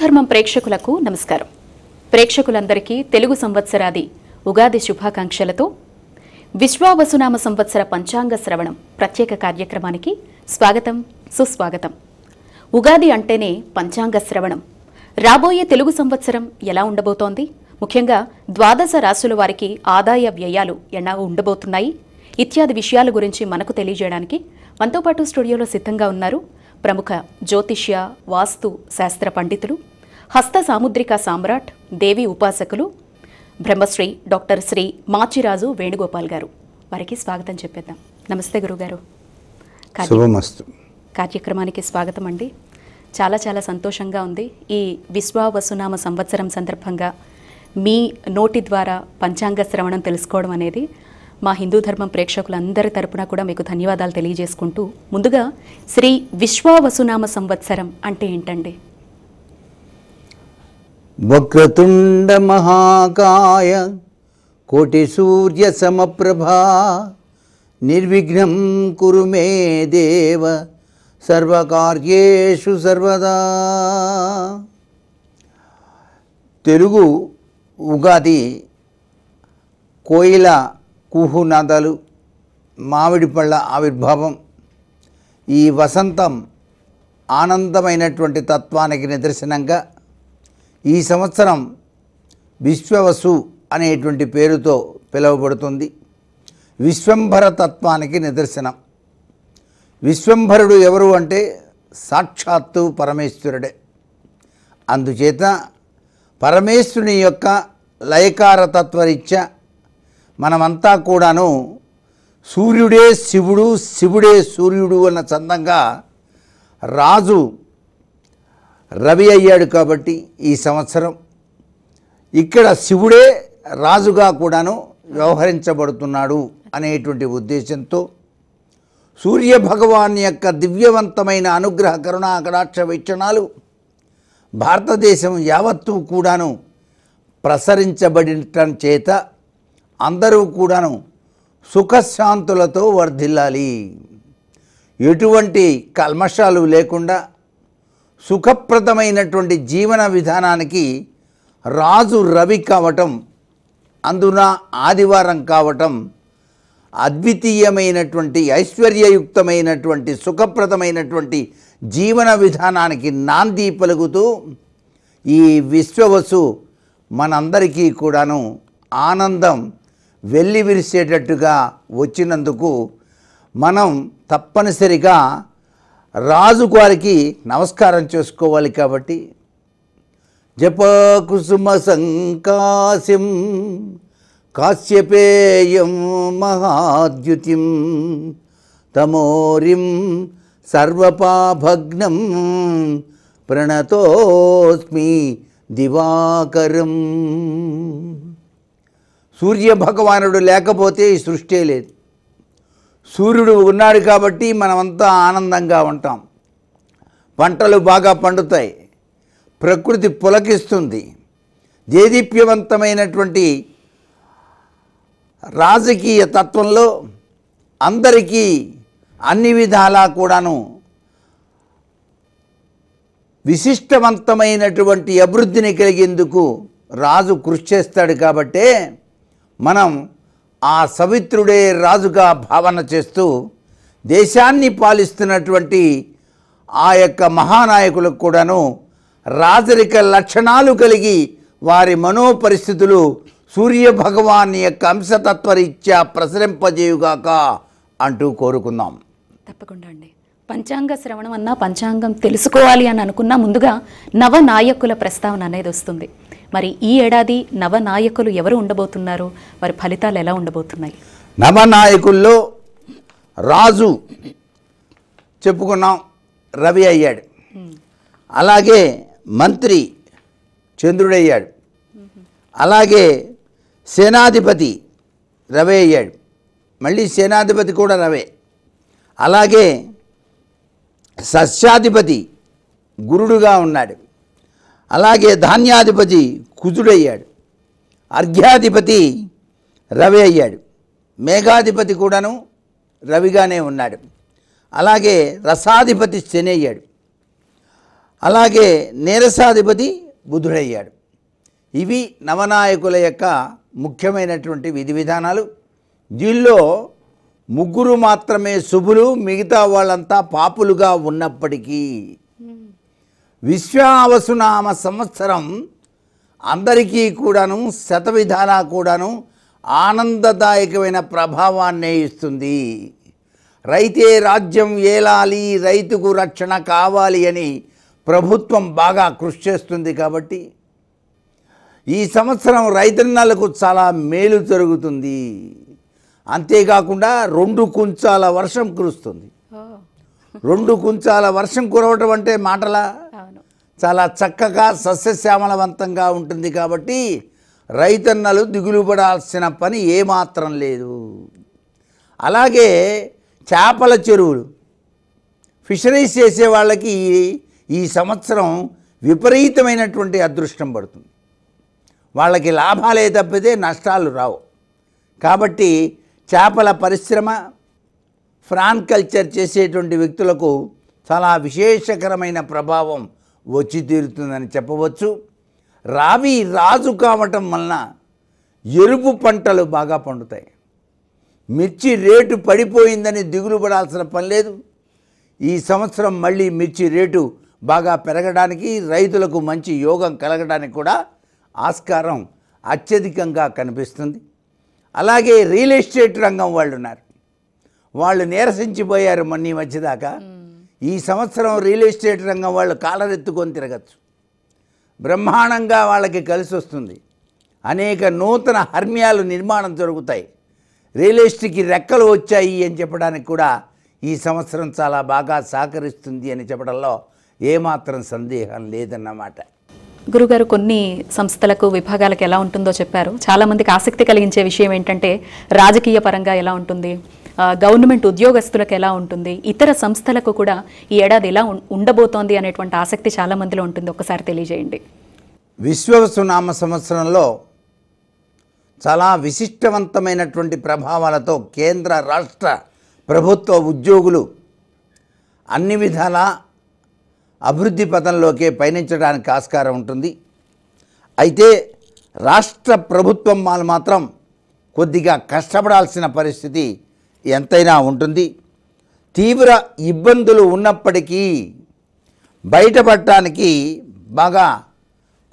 ధర్మం ప్రేక్షకులకు నమస్కారం. ప్రేక్షకులందరికీ తెలుగు సంవత్సరాది ఉగాది శుభాకాంక్షలతో విశ్వావసునామ సంవత్సర పంచాంగ శ్రవణం ప్రత్యేక కార్యక్రమానికి స్వాగతం, సుస్వాగతం. ఉగాది అంటేనే పంచాంగ శ్రవణం. రాబోయే తెలుగు సంవత్సరం ఎలా ఉండబోతోంది, ముఖ్యంగా ద్వాదశ రాశుల వారికి ఆదాయ వ్యయాలు ఎలా ఉండబోతున్నాయి ఇత్యాది విషయాల గురించి మనకు తెలియజేయడానికి మనతో పాటు స్టూడియోలో సిద్ధంగా ఉన్నారు ప్రముఖ జ్యోతిష్య, వాస్తు శాస్త్ర పండితులు, హస్త సాముద్రిక సామ్రాట్, దేవి ఉపాసకులు బ్రహ్మశ్రీ డాక్టర్ శ్రీ మాచిరాజు వేణుగోపాల్ గారు. వారికి స్వాగతం చెప్పేద్దాం. నమస్తే గురుగారు. కార్యక్రమానికి స్వాగతం అండి. చాలా చాలా సంతోషంగా ఉంది. ఈ విశ్వావసునామ సంవత్సరం సందర్భంగా మీ నోటి ద్వారా పంచాంగ శ్రవణం తెలుసుకోవడం అనేది మా హిందూ ధర్మం ప్రేక్షకులందరి తరపున కూడా మీకు ధన్యవాదాలు తెలియజేసుకుంటూ, ముందుగా శ్రీ విశ్వావసునామ సంవత్సరం అంటే ఏంటండి? వక్రతుండ మహాకాయ కోటి సూర్య సమప్రభా నిర్విఘ్నం కురు మే దేవ సర్వకార్యేషు సర్వదా. తెలుగు ఉగాది కోయిల కుహునాదాలు, మామిడి పళ్ళ ఆవిర్భావం, ఈ వసంతం ఆనందమైనటువంటి తత్వానికి నిదర్శనంగా ఈ సంవత్సరం విశ్వవసు అనేటువంటి పేరుతో పిలువబడుతుంది. విశ్వంభర తత్వానికి నిదర్శనం. విశ్వంభరుడు ఎవరు అంటే సాక్షాత్తు పరమేశ్వరుడే. అందుచేత పరమేశ్వరుని యొక్క లయకార తత్వరీత్యా మనమంతా కూడాను సూర్యుడే శివుడు, శివుడే సూర్యుడు అన్న చందంగా రాజు రవి అయ్యాడు. కాబట్టి ఈ సంవత్సరం ఇక్కడ శివుడే రాజుగా కూడాను వ్యవహరించబడుతున్నాడు అనేటువంటి ఉద్దేశంతో సూర్య భగవాన్ యొక్క దివ్యవంతమైన అనుగ్రహ కరుణా కటాక్ష వీక్షణాలు భారతదేశం యావత్తు కూడాను ప్రసరించబడటం చేత అందరూ కూడాను సుఖశాంతులతో వర్ధిల్లాలి. ఎటువంటి కల్మషాలు లేకుండా సుఖప్రదమైనటువంటి జీవన విధానానికి రాజు రవి కావటం, అందున ఆదివారం కావటం అద్వితీయమైనటువంటి ఐశ్వర్యయుక్తమైనటువంటి సుఖప్రదమైనటువంటి జీవన విధానానికి నాంది పలుకుతూ ఈ విశ్వవసు మనందరికీ కూడాను ఆనందం వెల్లి విరిసేటట్టుగా వచ్చినందుకు మనం తప్పనిసరిగా రాజుగారికి నమస్కారం చేసుకోవాలి. కాబట్టి జపకుసుమ సంకాశం కాశ్యపేయం మహాద్యుతిం తమోరిం సర్వపాభగ్నం ప్రణతోస్మి దివాకరం. సూర్య భగవానుడు లేకపోతే ఈ సృష్టి లేదు. సూర్యుడు ఉన్నాడు కాబట్టి మనమంతా ఆనందంగా ఉంటాం. పంటలు బాగా పండుతాయి, ప్రకృతి పులకిస్తుంది. దేదీప్యవంతమైనటువంటి రాజకీయ తత్వంలో అందరికీ అన్ని విధాలా కూడాను విశిష్టవంతమైనటువంటి అభివృద్ధిని కలిగేందుకు రాజు కృషి చేస్తాడు. కాబట్టే మనం ఆ సవిత్రుడే రాజుగా భావన చేస్తూ దేశాన్ని పాలిస్తున్నటువంటి ఆ యొక్క మహానాయకులకు కూడాను రాజరిక లక్షణాలు కలిగి వారి మనోపరిస్థితులు సూర్య భగవాన్ యొక్క అంశతత్వరీత్యా ప్రసరింపజేయుగాక అంటూ కోరుకుందాం. తప్పకుండా అండి. పంచాంగ శ్రవణం అన్నా, పంచాంగం తెలుసుకోవాలి అని అనుకున్నా ముందుగా నవనాయకుల ప్రస్తావన అనేది వస్తుంది. మరి ఈ ఏడాది నవనాయకులు ఎవరు ఉండబోతున్నారు, వారి ఫలితాలు ఎలా ఉండబోతున్నాయి? నవనాయకుల్లో రాజు చెప్పుకున్నాం, రవి అయ్యాడు. అలాగే మంత్రి చంద్రుడయ్యాడు. అలాగే సేనాధిపతి రవి అయ్యాడు. మళ్ళీ సేనాధిపతి కూడా రవే. అలాగే సస్యాధిపతి గురుడుగా ఉన్నాడు. అలాగే ధాన్యాధిపతి కుజుడయ్యాడు. అర్ఘ్యాధిపతి రవి అయ్యాడు. మేఘాధిపతి కూడాను రవిగానే ఉన్నాడు. అలాగే రసాధిపతి శని అయ్యాడు. అలాగే నీరసాధిపతి బుధుడయ్యాడు. ఇవి నవనాయకుల యొక్క ముఖ్యమైనటువంటి విధి విధానాలు. దీనిలో ముగ్గురు మాత్రమే శుభులు, మిగతా వాళ్ళంతా పాపులుగా ఉన్నప్పటికీ విశ్వావసునామ సంవత్సరం అందరికీ కూడాను శతవిధాలా కూడాను ఆనందదాయకమైన ప్రభావాన్నే ఇస్తుంది. రైతే రాజ్యం ఏలాలి, రైతుకు రక్షణ కావాలి అని ప్రభుత్వం బాగా కృషి చేస్తుంది. కాబట్టి ఈ సంవత్సరం రైతన్నలకు చాలా మేలు జరుగుతుంది. అంతేకాకుండా 2 కుంచాల వర్షం కురుస్తుంది. 2 కుంచాల వర్షం కురవటం అంటే మాటలా, చాలా చక్కగా సస్యశ్యామలవంతంగా ఉంటుంది. కాబట్టి రైతన్నలు దిగులు పడాల్సిన పని ఏమాత్రం లేదు. అలాగే చేపల చెరువులు ఫిషరీస్ చేసే వాళ్ళకి ఈ సంవత్సరం విపరీతమైనటువంటి అదృష్టం పడుతుంది. వాళ్ళకి లాభాలే తప్పితే నష్టాలు రావు. కాబట్టి చేపల పరిశ్రమ, ఫ్రాన్ కల్చర్ చేసేటువంటి వ్యక్తులకు చాలా విశేషకరమైన ప్రభావం వచ్చి తీరుతుందని చెప్పవచ్చు. రావి రాజు కావటం వలన ఎరుపు పంటలు బాగా పండుతాయి. మిర్చి రేటు పడిపోయిందని దిగులు పడాల్సిన పని లేదు. ఈ సంవత్సరం మళ్ళీ మిర్చి రేటు బాగా పెరగడానికి, రైతులకు మంచి యోగం కలగడానికి కూడా ఆస్కారం అత్యధికంగా కనిపిస్తుంది. అలాగే రియల్ ఎస్టేట్ రంగం వాళ్ళు ఉన్నారు, వాళ్ళు నీరసించిపోయారు మొన్న వచ్చేదాకా. ఈ సంవత్సరం రియల్ ఎస్టేట్ రంగం వాళ్ళు కాలరెత్తుకొని తిరగచ్చు. బ్రహ్మాండంగా వాళ్ళకి కలిసి వస్తుంది. అనేక నూతన హర్మ్యాలు నిర్మాణం జరుగుతాయి. రియల్ ఎస్టేట్కి రెక్కలు వచ్చాయి అని చెప్పడానికి కూడా ఈ సంవత్సరం చాలా బాగా సహకరిస్తుంది అని చెప్పడంలో ఏమాత్రం సందేహం లేదన్నమాట. గురుగారు, కొన్ని సంస్థలకు విభాగాలకు ఎలా ఉంటుందో చెప్పారు. చాలామందికి ఆసక్తి కలిగించే విషయం ఏంటంటే రాజకీయ పరంగా ఎలా ఉంటుంది, గవర్నమెంట్ ఉద్యోగస్తులకు ఎలా ఉంటుంది, ఇతర సంస్థలకు కూడా ఈ ఏడాది ఎలా ఉండబోతోంది అనేటువంటి ఆసక్తి చాలామందిలో ఉంటుంది. ఒకసారి తెలియజేయండి. విశ్వవసునామ సంవత్సరంలో చాలా విశిష్టవంతమైనటువంటి ప్రభావాలతో కేంద్ర రాష్ట్ర ప్రభుత్వ ఉద్యోగులు అన్ని విధాలా అభివృద్ధి పథంలోకే పయనించడానికి ఆస్కారం ఉంటుంది. అయితే రాష్ట్ర ప్రభుత్వం వాళ్ళు మాత్రం కొద్దిగా కష్టపడాల్సిన పరిస్థితి ఎంతైనా ఉంటుంది. తీవ్ర ఇబ్బందులు ఉన్నప్పటికీ బయటపడటానికి బాగా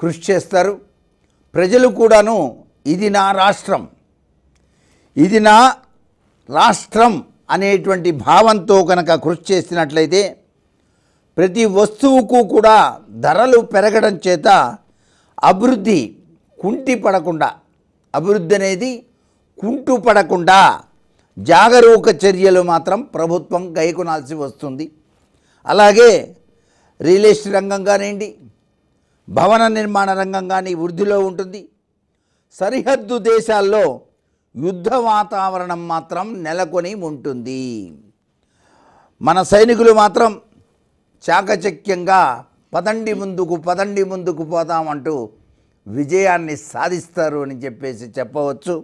కృషి చేస్తారు. ప్రజలు కూడాను ఇది నా రాష్ట్రం, ఇది నా రాష్ట్రం అనేటువంటి భావంతో కనుక కృషి చేసినట్లయితే ప్రతి వస్తువుకు కూడా ధరలు పెరగడం చేత అభివృద్ధి కుంటిపడకుండా, అభివృద్ధి అనేది కుంటుపడకుండా జాగరూక చర్యలు మాత్రం ప్రభుత్వం గైకొనాల్సి వస్తుంది. అలాగే రియల్ ఎస్టేట్ రంగం కానివ్వండి, భవన నిర్మాణ రంగం కానీ వృద్ధిలో ఉంటుంది. సరిహద్దు దేశాల్లో యుద్ధ వాతావరణం మాత్రం నెలకొని ఉంటుంది. మన సైనికులు మాత్రం చాకచక్యంగా పదండి ముందుకు పోతామంటూ విజయాన్ని సాధిస్తారు అని చెప్పవచ్చు.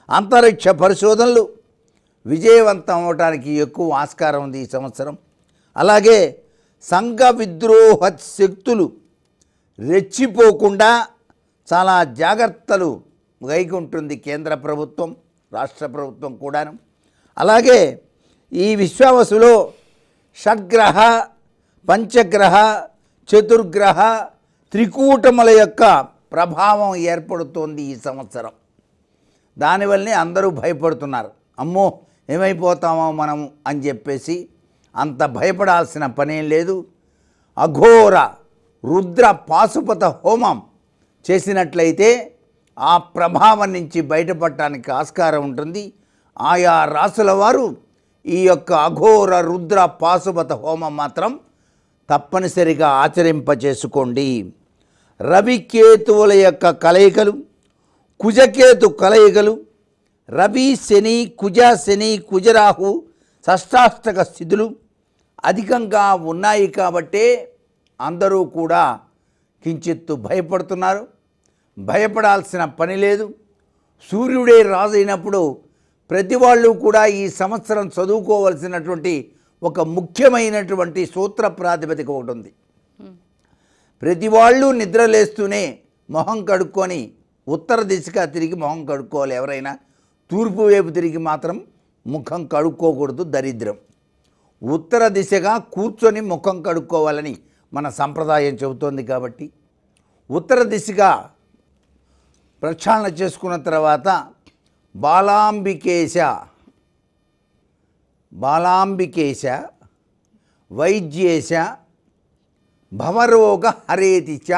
అంతరిక్ష పరిశోధనలు విజయవంతం అవడానికి ఎక్కువ ఆస్కారం ఉంది ఈ సంవత్సరం. అలాగే సంఘ విద్రోహ శక్తులు రెచ్చిపోకుండా చాలా జాగ్రత్తలు గైకుంటుంది కేంద్ర ప్రభుత్వం, రాష్ట్ర ప్రభుత్వం కూడాను. అలాగే ఈ విశ్వావసులో షడ్గ్రహ, పంచగ్రహ, చతుర్గ్రహ, త్రికూటముల యొక్క ప్రభావం ఏర్పడుతోంది ఈ సంవత్సరం. దానివల్లనే అందరూ భయపడుతున్నారు. అమ్మో ఏమైపోతామో మనం అని చెప్పేసి అంత భయపడాల్సిన పనేం లేదు. అఘోర రుద్ర పాశుపత హోమం చేసినట్లయితే ఆ ప్రభావం నుంచి బయటపడటానికి ఆస్కారం ఉంటుంది. ఆయా రాసుల వారు ఈ యొక్క అఘోర రుద్ర పాశుపత హోమం మాత్రం తప్పనిసరిగా ఆచరింపచేసుకోండి. రవికేతువుల యొక్క కలయికలు, కుజకేతు కలయికలు, రవి శని, కుజరాహు షష్టాష్టక స్థితులు అధికంగా ఉన్నాయి. కాబట్టే అందరూ కూడా కించిత్తు భయపడుతున్నారు. భయపడాల్సిన పని లేదు. సూర్యుడే రాజు అయినప్పుడు ప్రతి వాళ్ళు కూడా ఈ సంవత్సరం చదువుకోవలసినటువంటి ఒక ముఖ్యమైనటువంటి సూత్ర ప్రాతిపదిక ఒకటి ఉంది. ప్రతి వాళ్ళు నిద్రలేస్తూనే మొహం కడుక్కొని ఉత్తర దిశగా తిరిగి మొహం కడుక్కోవాలి. ఎవరైనా తూర్పు వైపు తిరిగి మాత్రం ముఖం కడుక్కోకూడదు, దరిద్రం. ఉత్తర దిశగా కూర్చొని ముఖం కడుక్కోవాలని మన సంప్రదాయం చెబుతోంది. కాబట్టి ఉత్తర దిశగా ప్రక్షాళన చేసుకున్న తర్వాత బాలాంబికేశ వైద్యేశ భవరోగ హరేతిచ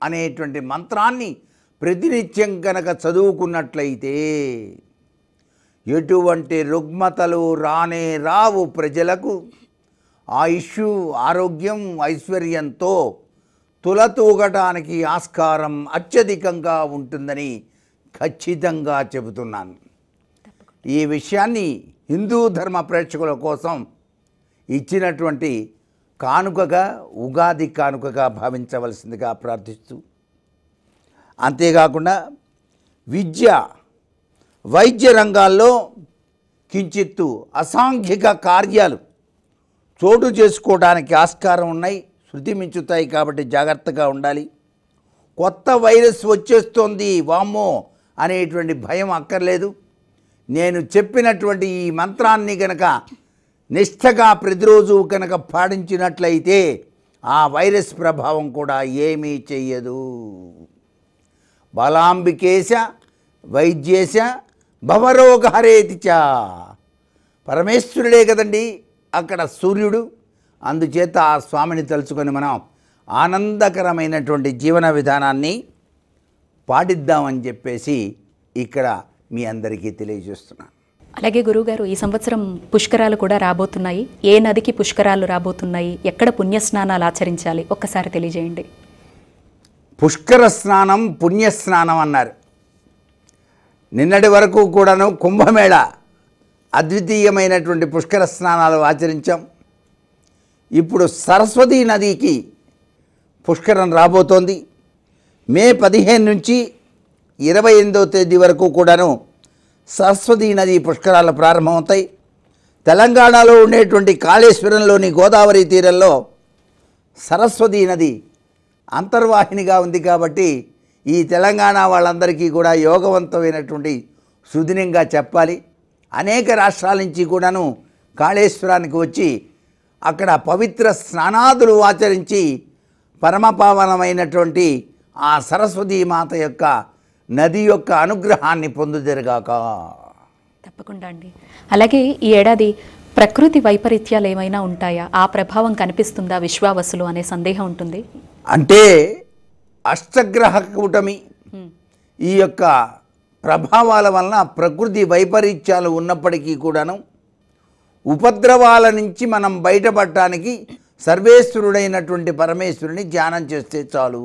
అనేటువంటి మంత్రాన్ని ప్రతినిత్యం కనుక చదువుకున్నట్లయితే ఎటువంటి రుగ్మతలు రానే రావు. ప్రజలకు ఆయుష్, ఆరోగ్యం, ఐశ్వర్యంతో తులతూగటానికి ఆస్కారం అత్యధికంగా ఉంటుందని ఖచ్చితంగా చెబుతున్నాను. ఈ విషయాన్ని హిందూ ధర్మ ప్రేక్షకుల కోసం ఇచ్చినటువంటి కానుకగా, ఉగాది కానుకగా భావించవలసిందిగా ప్రార్థిస్తూ, అంతేకాకుండా వైద్య రంగాల్లో కించిత్తు అసాంఘిక కార్యాలు చోటు చేసుకోవడానికి ఆస్కారం ఉన్నాయి, శృతి మించుతాయి. కాబట్టి జాగ్రత్తగా ఉండాలి. కొత్త వైరస్ వచ్చేస్తోంది వామ్మో అనేటువంటి భయం అక్కర్లేదు. నేను చెప్పినటువంటి ఈ మంత్రాన్ని కనుక నిష్ఠగా ప్రతిరోజు కనుక పాటించినట్లయితే ఆ వైరస్ ప్రభావం కూడా ఏమీ చెయ్యదు. బాలాంబికేశ వైద్యేశ భవరోగ హరేతిచ. పరమేశ్వరుడే కదండి అక్కడ సూర్యుడు. అందుచేత ఆ స్వామిని తలుచుకొని మనం ఆనందకరమైనటువంటి జీవన విధానాన్ని పాటిద్దామని చెప్పేసి ఇక్కడ మీ అందరికీ తెలియజేస్తున్నాను. అలాగే గురువుగారు, ఈ సంవత్సరం పుష్కరాలు కూడా రాబోతున్నాయి. ఏ నదికి పుష్కరాలు రాబోతున్నాయి, ఎక్కడ పుణ్యస్నానాలు ఆచరించాలి, ఒక్కసారి తెలియజేయండి. పుష్కర స్నానం, పుణ్యస్నానం అన్నారు. నిన్నటి వరకు కూడాను కుంభమేళ అద్వితీయమైనటువంటి పుష్కర స్నానాలు ఆచరించాం. ఇప్పుడు సరస్వతీ నదికి పుష్కరం రాబోతోంది. మే 15 నుంచి 28వ తేదీ వరకు కూడాను సరస్వతీ నది పుష్కరాలు ప్రారంభమవుతాయి. తెలంగాణలో ఉండేటువంటి కాళేశ్వరంలోని గోదావరి తీరంలో సరస్వతీ నది అంతర్వాహినిగా ఉంది. కాబట్టి ఈ తెలంగాణ వాళ్ళందరికీ కూడా యోగవంతమైనటువంటి సుదినంగా చెప్పాలి. అనేక రాష్ట్రాల నుంచి కూడాను కాళేశ్వరానికి వచ్చి అక్కడ పవిత్ర స్నానాదులు ఆచరించి పరమపావనమైనటువంటి ఆ సరస్వతీ మాత యొక్క నది యొక్క అనుగ్రహాన్ని పొందుదరుగాక. తప్పకుండా అండి. అలాగే ఈ ఏడాది ప్రకృతి వైపరీత్యాలు ఏమైనా ఉంటాయా, ఆ ప్రభావం కనిపిస్తుందా విశ్వావసులు అనే సందేహం ఉంటుంది. అంటే అష్టగ్రహ కూటమి ఈ యొక్క ప్రభావాల వలన ప్రకృతి వైపరీత్యాలు ఉన్నప్పటికీ కూడాను ఉపద్రవాల నుంచి మనం బయటపడటానికి సర్వేశ్వరుడైనటువంటి పరమేశ్వరుని ధ్యానం చేస్తే చాలు.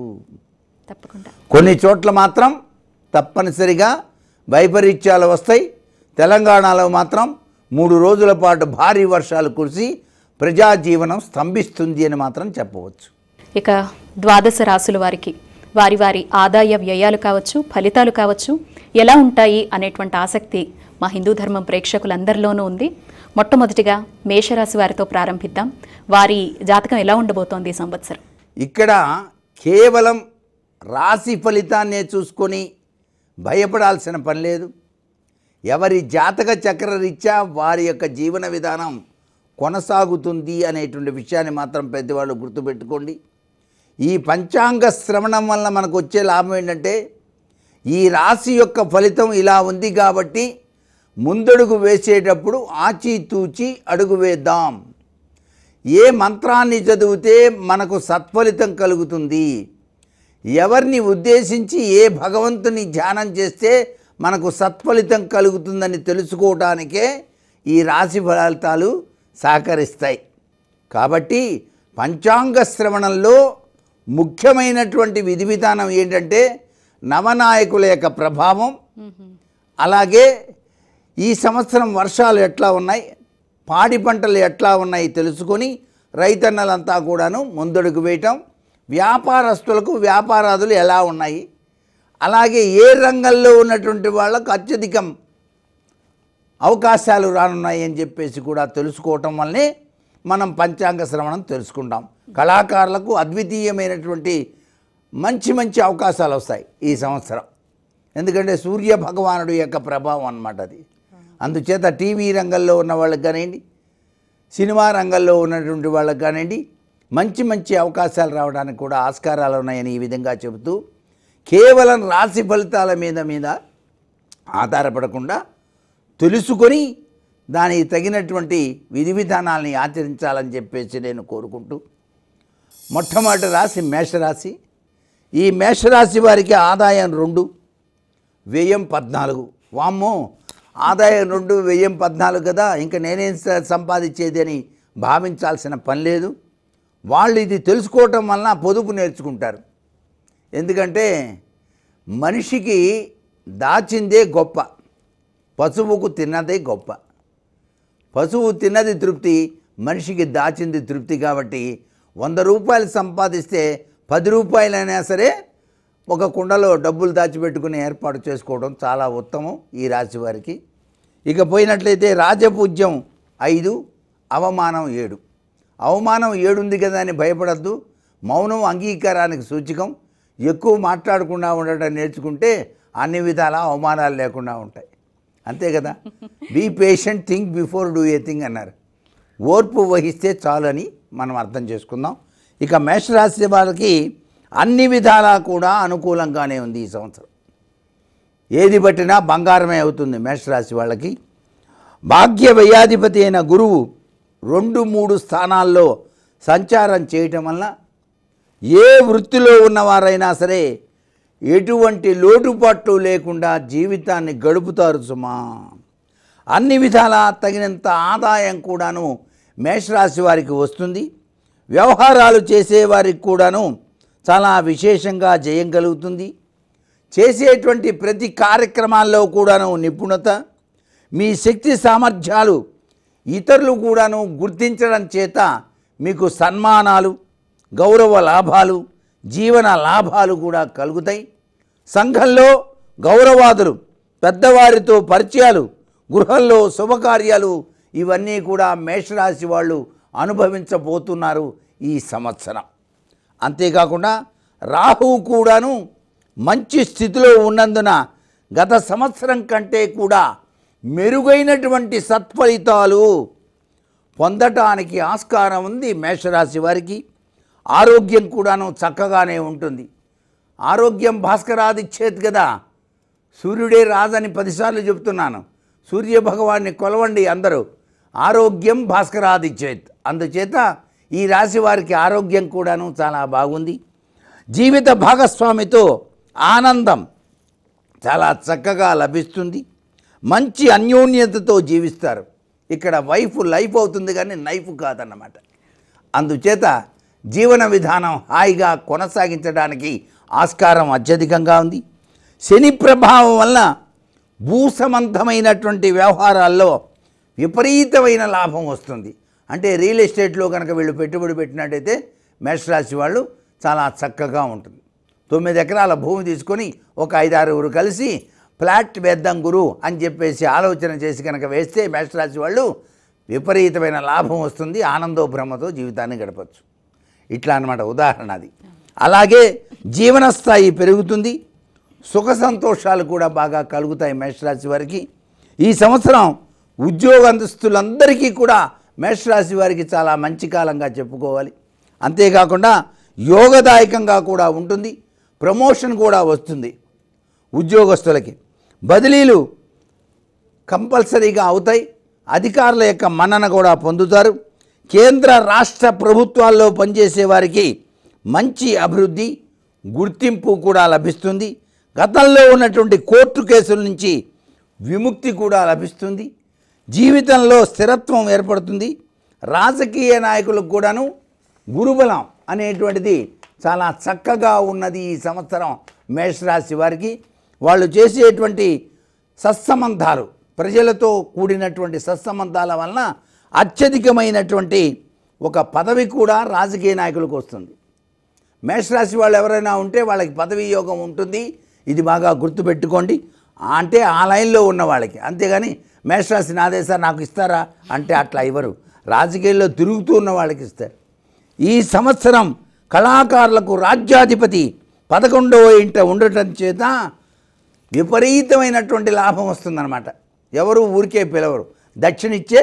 తప్పకుండా కొన్ని చోట్ల మాత్రం తప్పనిసరిగా వైపరీత్యాలు వస్తాయి. తెలంగాణలో మాత్రం 3 రోజుల పాటు భారీ వర్షాలు కురిసి ప్రజాజీవనం స్తంభిస్తుంది అని మాత్రం చెప్పవచ్చు. ఇక ద్వాదశ రాశుల వారికి వారి వారి ఆదాయ వ్యయాలు కావచ్చు, ఫలితాలు కావచ్చు ఎలా ఉంటాయి అనేటువంటి ఆసక్తి మా హిందూ ధర్మం ప్రేక్షకులందరిలోనూ ఉంది. మొట్టమొదటిగా మేషరాశి వారితో ప్రారంభిద్దాం. వారి జాతకం ఎలా ఉండబోతోంది ఈ సంవత్సరం? ఇక్కడ కేవలం రాశి ఫలితాన్నే చూసుకొని భయపడాల్సిన పని లేదు. ఎవరి జాతక చక్రరీత్యా వారి యొక్క జీవన విధానం కొనసాగుతుంది అనేటువంటి విషయాన్ని మాత్రం పెద్దవాళ్ళు గుర్తుపెట్టుకోండి. ఈ పంచాంగ శ్రవణం వల్ల మనకు వచ్చే లాభం ఏంటంటే ఈ రాశి యొక్క ఫలితం ఇలా ఉంది కాబట్టి ముందడుగు వేసేటప్పుడు ఆచితూచి అడుగు వేద్దాం. ఏ మంత్రాన్ని చదివితే మనకు సత్ఫలితం కలుగుతుంది, ఎవరిని ఉద్దేశించి ఏ భగవంతుని ధ్యానం చేస్తే మనకు సత్ఫలితం కలుగుతుందని తెలుసుకోవడానికే ఈ రాశి ఫలితాలు సహకరిస్తాయి. కాబట్టి పంచాంగ శ్రవణంలో ముఖ్యమైనటువంటి విధి విధానం ఏంటంటే నవనాయకుల యొక్క ప్రభావం, అలాగే ఈ సంవత్సరం వర్షాలు ఎట్లా ఉన్నాయి, పాడి పంటలు ఎట్లా ఉన్నాయి తెలుసుకొని రైతన్నలంతా కూడాను ముందడుగు వేయటం, వ్యాపారస్తులకు వ్యాపారాదులు ఎలా ఉన్నాయి, అలాగే ఏ రంగంలో ఉన్నటువంటి వాళ్ళకు అత్యధికం అవకాశాలు రానున్నాయి అని చెప్పేసి కూడా తెలుసుకోవటం వల్లనే మనం పంచాంగ శ్రవణం తెలుసుకుంటాం. కళాకారులకు అద్వితీయమైనటువంటి మంచి మంచి అవకాశాలు వస్తాయి ఈ సంవత్సరం. ఎందుకంటే సూర్య భగవానుడు యొక్క ప్రభావం అన్నమాట అది. అందుచేత టీవీ రంగంలో ఉన్న వాళ్ళకి కానివ్వండి, సినిమా రంగంలో ఉన్నటువంటి వాళ్ళకి కానివ్వండి, మంచి మంచి అవకాశాలు రావడానికి కూడా ఆస్కారాలు ఉన్నాయని ఈ విధంగా చెబుతూ, కేవలం రాశి ఫలితాల మీద ఆధారపడకుండా తెలుసుకొని దానికి తగినటువంటి విధి విధానాలని ఆచరించాలని చెప్పేసి నేను కోరుకుంటూ, మొట్టమొదటి రాశి మేషరాశి. ఈ మేషరాశి వారికి ఆదాయం 2, వ్యయం 14. వామ్మో, ఆదాయం 2, వ్యయం 14 కదా, ఇంకా నేనేం సంపాదించేది అని భావించాల్సిన పని లేదు. వాళ్ళు ఇది తెలుసుకోవటం వలన పొదుపు నేర్చుకుంటారు. ఎందుకంటే మనిషికి దాచిందే గొప్ప, పశువుకు తిన్నదే గొప్ప. పశువు తిన్నది తృప్తి, మనిషికి దాచింది తృప్తి. కాబట్టి 100 రూపాయలు సంపాదిస్తే 10 రూపాయలైనా సరే ఒక కుండలో డబ్బులు దాచిపెట్టుకుని ఏర్పాటు చేసుకోవడం చాలా ఉత్తమం ఈ రాశి వారికి. ఇక పోయినట్లయితే రాజపూజ్యం 5, అవమానం 7. అవమానం 7 ఉంది కదా అని భయపడద్దు. మౌనం అంగీకారానికి సూచకం. ఎక్కువ మాట్లాడకుండా ఉండటం నేర్చుకుంటే అన్ని విధాల అవమానాలు లేకుండా ఉంటాయి. అంతే కదా. Be patient, think before do a thing అన్నారు. ఓర్పు వహిస్తే చాలు అని మనం అర్థం చేసుకుందాం. ఇక మేషరాశి వాళ్ళకి అన్ని విధాలా కూడా అనుకూలంగానే ఉంది ఈ సంవత్సరం. ఏది బట్టినా బంగారమే అవుతుంది మేషరాశి వాళ్ళకి. భాగ్య వ్యయాధిపతి అయిన గురువు 2, 3 స్థానాల్లో సంచారం చేయటం వల్ల ఏ వృత్తిలో ఉన్నవారైనా సరే ఎటువంటి లోటుపాట్లు లేకుండా జీవితాన్ని గడుపుతారు సుమా. అన్ని విధాలా తగినంత ఆదాయం కూడాను మేషరాశి వారికి వస్తుంది. వ్యవహారాలు చేసేవారికి కూడాను చాలా విశేషంగా జయం కలుగుతుంది. చేసేటువంటి ప్రతి కార్యక్రమాల్లో కూడాను నిపుణత, మీ శక్తి సామర్థ్యాలు ఇతరులు కూడాను గుర్తించడం చేత మీకు సన్మానాలు, గౌరవ లాభాలు, జీవన లాభాలు కూడా కలుగుతాయి. సంఘంలో గౌరవాదులు, పెద్దవారితో పరిచయాలు, గృహంలో శుభకార్యాలు ఇవన్నీ కూడా మేషరాశి వాళ్ళు అనుభవించబోతున్నారు ఈ సంవత్సరం. అంతేకాకుండా రాహువు కూడాను మంచి స్థితిలో ఉన్నందున గత సంవత్సరం కంటే కూడా మెరుగైనటువంటి సత్ఫలితాలు పొందటానికి ఆస్కారం ఉంది మేషరాశి వారికి. ఆరోగ్యం కూడాను చక్కగానే ఉంటుంది. ఆరోగ్యం భాస్కరాదిచ్చేది కదా, సూర్యుడే రాజని 10 సార్లు చెప్తున్నాను. సూర్య భగవాన్ని కొలవండి అందరూ. ఆరోగ్యం భాస్కరాదిచ్చేత్. అందుచేత ఈ రాశి వారికి ఆరోగ్యం కూడాను చాలా బాగుంది. జీవిత భాగస్వామితో ఆనందం చాలా చక్కగా లభిస్తుంది. మంచి అన్యోన్యతతో జీవిస్తారు. ఇక్కడ వైఫ్ లైఫ్ అవుతుంది కానీ నైఫ్ కాదన్నమాట. అందుచేత జీవన విధానం హాయిగా కొనసాగించడానికి ఆస్కారం అత్యధికంగా ఉంది. శని ప్రభావం వల్ల భూసంబంధమైనటువంటి వ్యవహారాల్లో విపరీతమైన లాభం వస్తుంది. అంటే రియల్ ఎస్టేట్లో కనుక వీళ్ళు పెట్టుబడి పెట్టినట్టయితే మేషరాశి వాళ్ళు చాలా చక్కగా ఉంటుంది. 9 ఎకరాల భూమి తీసుకొని ఒక 5-6 కలిసి ఫ్లాట్ వేద్దాం గురు అని చెప్పేసి ఆలోచన చేసి కనుక వేస్తే మేషరాశి వాళ్ళు విపరీతమైన లాభం వస్తుంది. ఆనందో భ్రమతో జీవితాన్ని గడపచ్చు. ఇట్లా అన్నమాట ఉదాహరణ అది. అలాగే జీవన స్థాయి పెరుగుతుంది. సుఖ సంతోషాలు కూడా బాగా కలుగుతాయి మేషరాశి వారికి. ఈ సంవత్సరం ఉద్యోగస్తులందరికీ కూడా మేషరాశి వారికి చాలా మంచి కాలంగా చెప్పుకోవాలి. అంతేకాకుండా యోగదాయకంగా కూడా ఉంటుంది. ప్రమోషన్ కూడా వస్తుంది. ఉద్యోగస్తులకి బదిలీలు కంపల్సరీగా అవుతాయి. అధికారుల యొక్క మన్నన కూడా పొందుతారు. కేంద్ర రాష్ట్ర ప్రభుత్వాల్లో పనిచేసే వారికి మంచి అభివృద్ధి, గుర్తింపు కూడా లభిస్తుంది. గతంలో ఉన్నటువంటి కోర్టు కేసుల నుంచి విముక్తి కూడా లభిస్తుంది. జీవితంలో స్థిరత్వం ఏర్పడుతుంది. రాజకీయ నాయకులకు కూడాను గురుబలం అనేటువంటిది చాలా చక్కగా ఉన్నది ఈ సంవత్సరం మేషరాశి వారికి. వాళ్ళు చేసేటువంటి సత్సంబంధాలు, ప్రజలతో కూడినటువంటి సత్సంబంధాల వలన అత్యధికమైనటువంటి ఒక పదవి కూడా రాజకీయ నాయకులకు వస్తుంది. మేషరాశి వాళ్ళు ఎవరైనా ఉంటే వాళ్ళకి పదవీ యోగం ఉంటుంది. ఇది బాగా గుర్తుపెట్టుకోండి. అంటే ఆ లైన్లో ఉన్న వాళ్ళకి. అంతేగాని మేషరాశి నాదే సార్ నాకు ఇస్తారా అంటే అట్లా ఇవ్వరు. రాజకీయాల్లో తిరుగుతూ ఉన్న వాళ్ళకి ఇస్తారు. ఈ సంవత్సరం కళాకారులకు రాజ్యాధిపతి 11వ ఇంట ఉండటం చేత విపరీతమైనటువంటి లాభం వస్తుందన్నమాట. ఎవరు ఊరికే పిలవరు, దక్షిణిచ్చే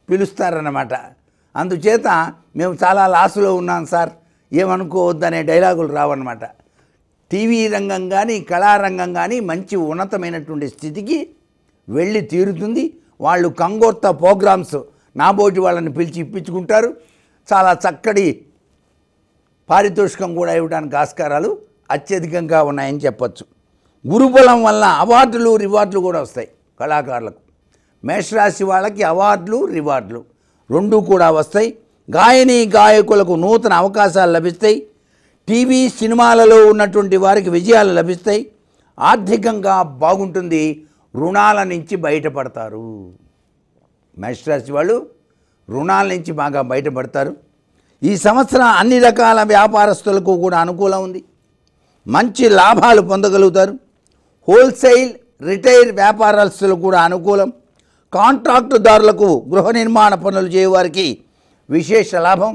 పిలుస్తారన్నమాట. అందుచేత మేము చాలా లాసులో ఉన్నాం సార్, ఏమనుకోవద్దనే డైలాగులు రావన్నమాట. టీవీ రంగం కానీ కళారంగం కానీ మంచి ఉన్నతమైనటువంటి స్థితికి వెళ్ళి తీరుతుంది. వాళ్ళు కంగోర్త ప్రోగ్రామ్స్ నాబోటి వాళ్ళని పిలిచి ఇప్పించుకుంటారు. చాలా చక్కటి పారితోషికం కూడా ఇవ్వడానికి ఆస్కారాలు అత్యధికంగా ఉన్నాయని చెప్పచ్చు. గురుబలం వల్ల అవార్డులు రివార్డులు కూడా వస్తాయి కళాకారులకు. మేషరాశి వాళ్ళకి అవార్డులు రివార్డులు రెండూ కూడా వస్తాయి. గాయని గాయకులకు నూతన అవకాశాలు లభిస్తాయి. టీవీ సినిమాలలో ఉన్నటువంటి వారికి విజయాలు లభిస్తాయి. ఆర్థికంగా బాగుంటుంది. రుణాల నుంచి బయటపడతారు. మేషరాశి వాళ్ళు రుణాల నుంచి బాగా బయటపడతారు. ఈ సంవత్సరం అన్ని రకాల వ్యాపారస్తులకు కూడా అనుకూలం ఉంది. మంచి లాభాలు పొందగలుగుతారు. హోల్సేల్ రిటైల్ వ్యాపారస్తులకు కూడా అనుకూలం. కాంట్రాక్టుదారులకు గృహ నిర్మాణ పనులు చేయవారికి విశేష లాభం.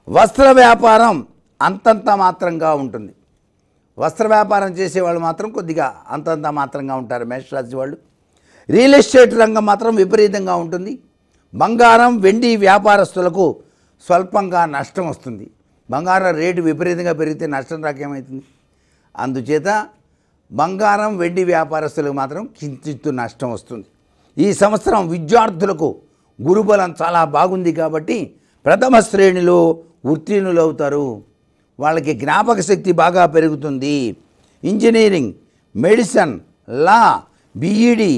వస్త్ర వ్యాపారం అంతంత మాత్రంగా ఉంటుంది. వస్త్ర వ్యాపారం చేసేవాళ్ళు మాత్రం కొద్దిగా అంతంత మాత్రంగా ఉంటారు మేషరాశి వాళ్ళు. రియల్ ఎస్టేట్ రంగం మాత్రం విపరీతంగా ఉంటుంది. బంగారం వెండి వ్యాపారస్తులకు స్వల్పంగా నష్టం వస్తుంది. బంగారం రేటు విపరీతంగా పెరిగితే నష్టం రాకేమవుతుంది? అందుచేత బంగారం వెండి వ్యాపారస్తులకు మాత్రం కించిత్తు నష్టం వస్తుంది. ఈ సంవత్సరం విద్యార్థులకు గురుబలం చాలా బాగుంది కాబట్టి ప్రథమ శ్రేణిలో ఉత్తీర్ణులు అవుతారు. వాళ్ళకి జ్ఞాపక శక్తి బాగా పెరుగుతుంది. ఇంజనీరింగ్, మెడిసిన్, లా, బీఈడి,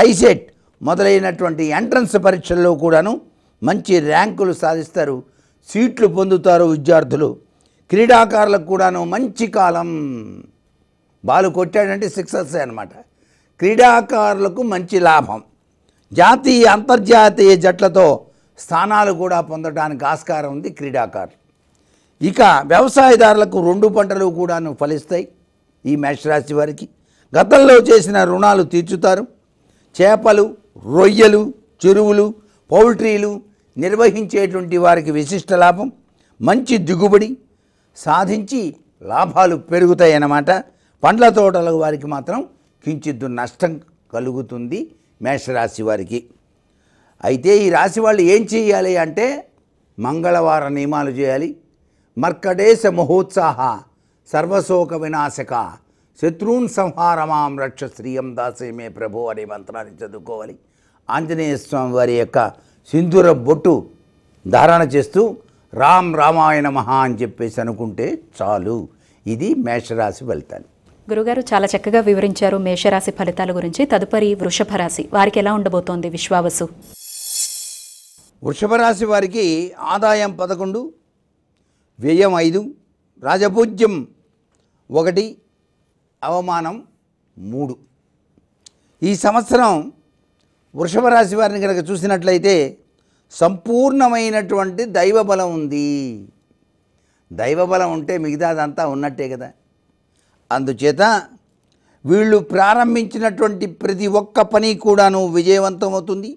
ఐసెట్ మొదలైనటువంటి ఎంట్రన్స్ పరీక్షల్లో కూడాను మంచి ర్యాంకులు సాధిస్తారు. సీట్లు పొందుతారు విద్యార్థులు. క్రీడాకారులకు కూడాను మంచి కాలం. బాలు కొట్టాడంటే సిక్సెస్ అన్నమాట. క్రీడాకారులకు మంచి లాభం. జాతీయ అంతర్జాతీయ జట్లతో స్థానాలు కూడా పొందడానికి ఆస్కారం ఉంది క్రీడాకారులు. ఇక వ్యవసాయదారులకు 2 పంటలు కూడాను ఫలిస్తాయి. ఈ మేషరాశి వారికి గతంలో చేసిన రుణాలు తీర్చుతారు. చేపలు, రొయ్యలు, చెరువులు, పౌల్ట్రీలు నిర్వహించేటువంటి వారికి విశిష్ట లాభం. మంచి దిగుబడి సాధించి లాభాలు పెరుగుతాయి అన్నమాట. పండ్ల తోటల వారికి మాత్రం కించిత్తు నష్టం కలుగుతుంది మేషరాశి వారికి. అయితే ఈ రాశి వాళ్ళు ఏం చేయాలి అంటే మంగళవార నియమాలు చేయాలి. మర్కటేశ మహోత్సాహ సర్వశోక వినాశక శత్రూన్ సంహారమాం రక్ష శ్రీయం దాసే మే ప్రభు అనే మంత్రాన్ని చదువుకోవాలి. ఆంజనేయ స్వామి వారి యొక్క సింధూర బొట్టు ధారణ చేస్తూ రామ్ రామాయణ మహా అని చెప్పేసి అనుకుంటే చాలు. ఇది మేషరాశి ఫలితాలు. గురుగారు చాలా చక్కగా వివరించారు మేషరాశి ఫలితాల గురించి. తదుపరి వృషభ రాశి వారికి ఎలా ఉండబోతోంది విశ్వావసు? వృషభ రాశి వారికి ఆదాయం 11, వ్యయం 5, రాజపూజ్యం 1, అవమానం 3. ఈ సంవత్సరం వృషభ రాశి వారిని కనుక చూసినట్లయితే సంపూర్ణమైనటువంటి దైవబలం ఉంది. దైవబలం ఉంటే మిగతాదంతా ఉన్నట్టే కదా. అందుచేత వీళ్ళు ప్రారంభించినటువంటి ప్రతి ఒక్క పని కూడాను విజయవంతం అవుతుంది.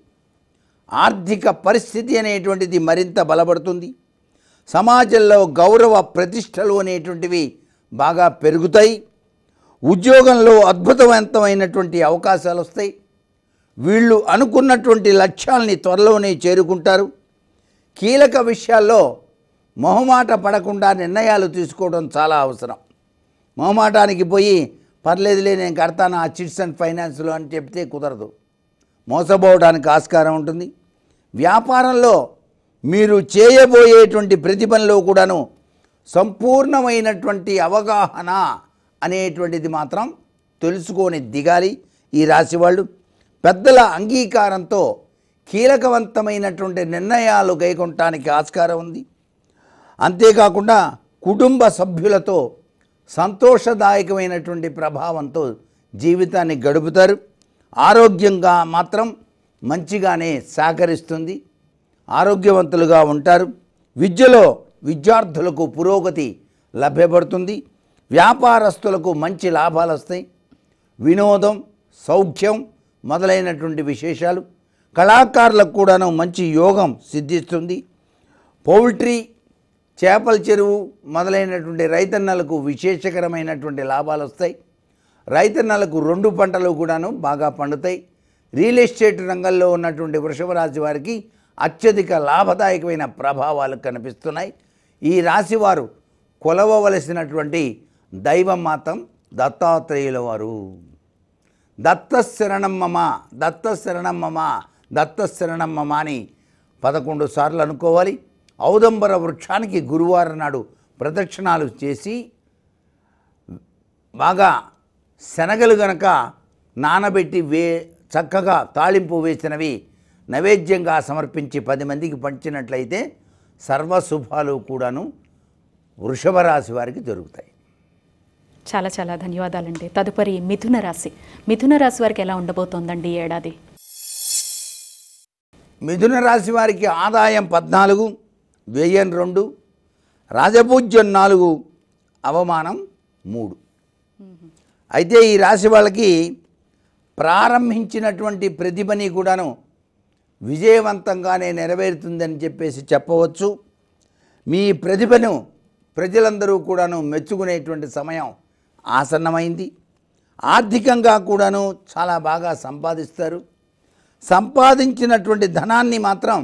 ఆర్థిక పరిస్థితి అనేటువంటిది మరింత బలపడుతుంది. సమాజంలో గౌరవ ప్రతిష్టలు అనేటువంటివి బాగా పెరుగుతాయి. ఉద్యోగంలో అద్భుతవంతమైనటువంటి అవకాశాలు వస్తాయి. వీళ్ళు అనుకున్నటువంటి లక్ష్యాల్ని త్వరలోనే చేరుకుంటారు. కీలక విషయాల్లో మొహమాట పడకుండా నిర్ణయాలు తీసుకోవడం చాలా అవసరం. మొహమాటానికి పోయి పర్లేదులే నేను కడతాను ఆ చిట్స్ అండ్ ఫైనాన్స్లో అని చెప్తే కుదరదు. మోసపోవడానికి ఆస్కారం ఉంటుంది. వ్యాపారంలో మీరు చేయబోయేటువంటి ప్రతిభలో కూడాను సంపూర్ణమైనటువంటి అవగాహన అనేటువంటిది మాత్రం తెలుసుకొని దిగాలి ఈ రాశి వాళ్ళు. పెద్దల అంగీకారంతో కీలకవంతమైనటువంటి నిర్ణయాలు కైకొనడానికి ఆస్కారం ఉంది. అంతేకాకుండా కుటుంబ సభ్యులతో సంతోషదాయకమైనటువంటి ప్రభావంతో జీవితాన్ని గడుపుతారు. ఆరోగ్యంగా మాత్రం మంచిగానే సహకరిస్తుంది. ఆరోగ్యవంతులుగా ఉంటారు. విద్యలో విద్యార్థులకు పురోగతి లభ్యపడుతుంది. వ్యాపారస్తులకు మంచి లాభాలు వస్తాయి. వినోదం, సౌఖ్యం మొదలైనటువంటి విశేషాలు. కళాకారులకు కూడాను మంచి యోగం సిద్ధిస్తుంది. పౌల్ట్రీ, చేపల చెరువు మొదలైనటువంటి రైతన్నలకు విశేషకరమైనటువంటి లాభాలు వస్తాయి. రైతన్నలకు 2 పంటలు కూడాను బాగా పండుతాయి. రియల్ ఎస్టేట్ రంగంలో ఉన్నటువంటి వృషభ రాశి వారికి అత్యధిక లాభదాయకమైన ప్రభావాలు కనిపిస్తున్నాయి. ఈ రాశివారు కొలవవలసినటువంటి దైవం మాత్రం దత్తాత్రేయుల వారు. దత్తశరణం మమ, దత్తశరణం మమ, దత్తశరణం మమ అని 11 సార్లు అనుకోవాలి. ఔదంబర వృక్షానికి గురువారం నాడు ప్రదక్షిణాలు చేసి బాగా శనగలు గనక నానబెట్టి చక్కగా తాళింపు వేసినవి నైవేద్యంగా సమర్పించి 10 మందికి పంచినట్లయితే సర్వశుభాలు కూడాను వృషభ రాశి వారికి జరుగుతాయి. చాలా చాలా ధన్యవాదాలండి. తదుపరి మిథున రాశి. మిథున రాశి వారికి ఎలా ఉండబోతోందండి ఈ ఏడాది? మిథున రాశి వారికి ఆదాయం 14, వ్యయం 2, రాజపూజ్యం 4, అవమానం 3. అయితే ఈ రాశి వాళ్ళకి ప్రారంభించినటువంటి ప్రతిభని కూడాను విజయవంతంగానే నెరవేరుతుందని చెప్పేసి చెప్పవచ్చు. మీ ప్రతిభను ప్రజలందరూ కూడాను మెచ్చుకునేటువంటి సమయం ఆసన్నమైంది. ఆర్థికంగా కూడాను చాలా బాగా సంపాదిస్తారు. సంపాదించినటువంటి ధనాన్ని మాత్రం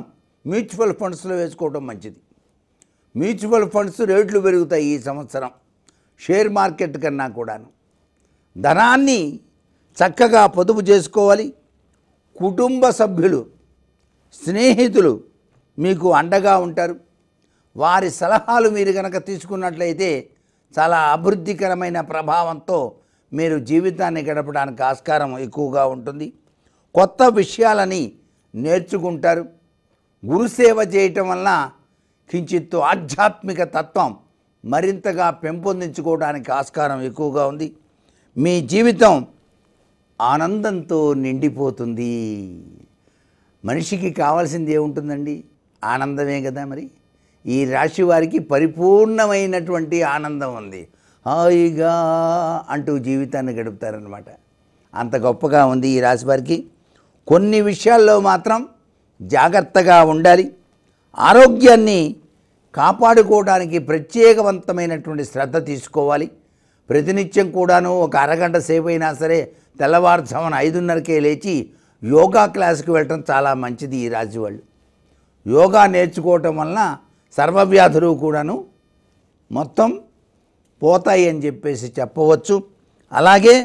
మ్యూచువల్ ఫండ్స్లో వేసుకోవడం మంచిది. మ్యూచువల్ ఫండ్స్ రేట్లు పెరుగుతాయి ఈ సంవత్సరం షేర్ మార్కెట్ కన్నా కూడాను. ధనాన్ని చక్కగా పొదుపు చేసుకోవాలి. కుటుంబ సభ్యులు, స్నేహితులు మీకు అండగా ఉంటారు. వారి సలహాలు మీరు కనుక తీసుకున్నట్లయితే చాలా అభివృద్ధికరమైన ప్రభావంతో మీరు జీవితాన్ని గడపడానికి ఆస్కారం ఎక్కువగా ఉంటుంది. కొత్త విషయాలని నేర్చుకుంటారు. గురుసేవ చేయటం వలన కించిత్తు ఆధ్యాత్మిక తత్వం మరింతగా పెంపొందించుకోవడానికి ఆస్కారం ఎక్కువగా ఉంది. మీ జీవితం ఆనందంతో నిండిపోతుంది. మనిషికి కావాల్సింది ఏముంటుందండి? ఆనందమే కదా. మరి ఈ రాశి వారికి పరిపూర్ణమైనటువంటి ఆనందం ఉంది. హాయిగా అంటూ జీవితాన్ని గడుపుతారనమాట. అంత గొప్పగా ఉంది ఈ రాశి వారికి. కొన్ని విషయాల్లో మాత్రం జాగ్రత్తగా ఉండాలి. ఆరోగ్యాన్ని కాపాడుకోవడానికి ప్రత్యేకవంతమైనటువంటి శ్రద్ధ తీసుకోవాలి. ప్రతినిత్యం కూడాను ఒక అరగంట సేపు అయినా సరే తెల్లవారుజామున 5:30కే లేచి యోగా క్లాస్కి వెళ్ళటం చాలా మంచిది. ఈ రాశి వాళ్ళు యోగా నేర్చుకోవటం వలన సర్వవ్యాధులు కూడాను మొత్తం పోతాయి అని చెప్పేసి చెప్పవచ్చు. అలాగే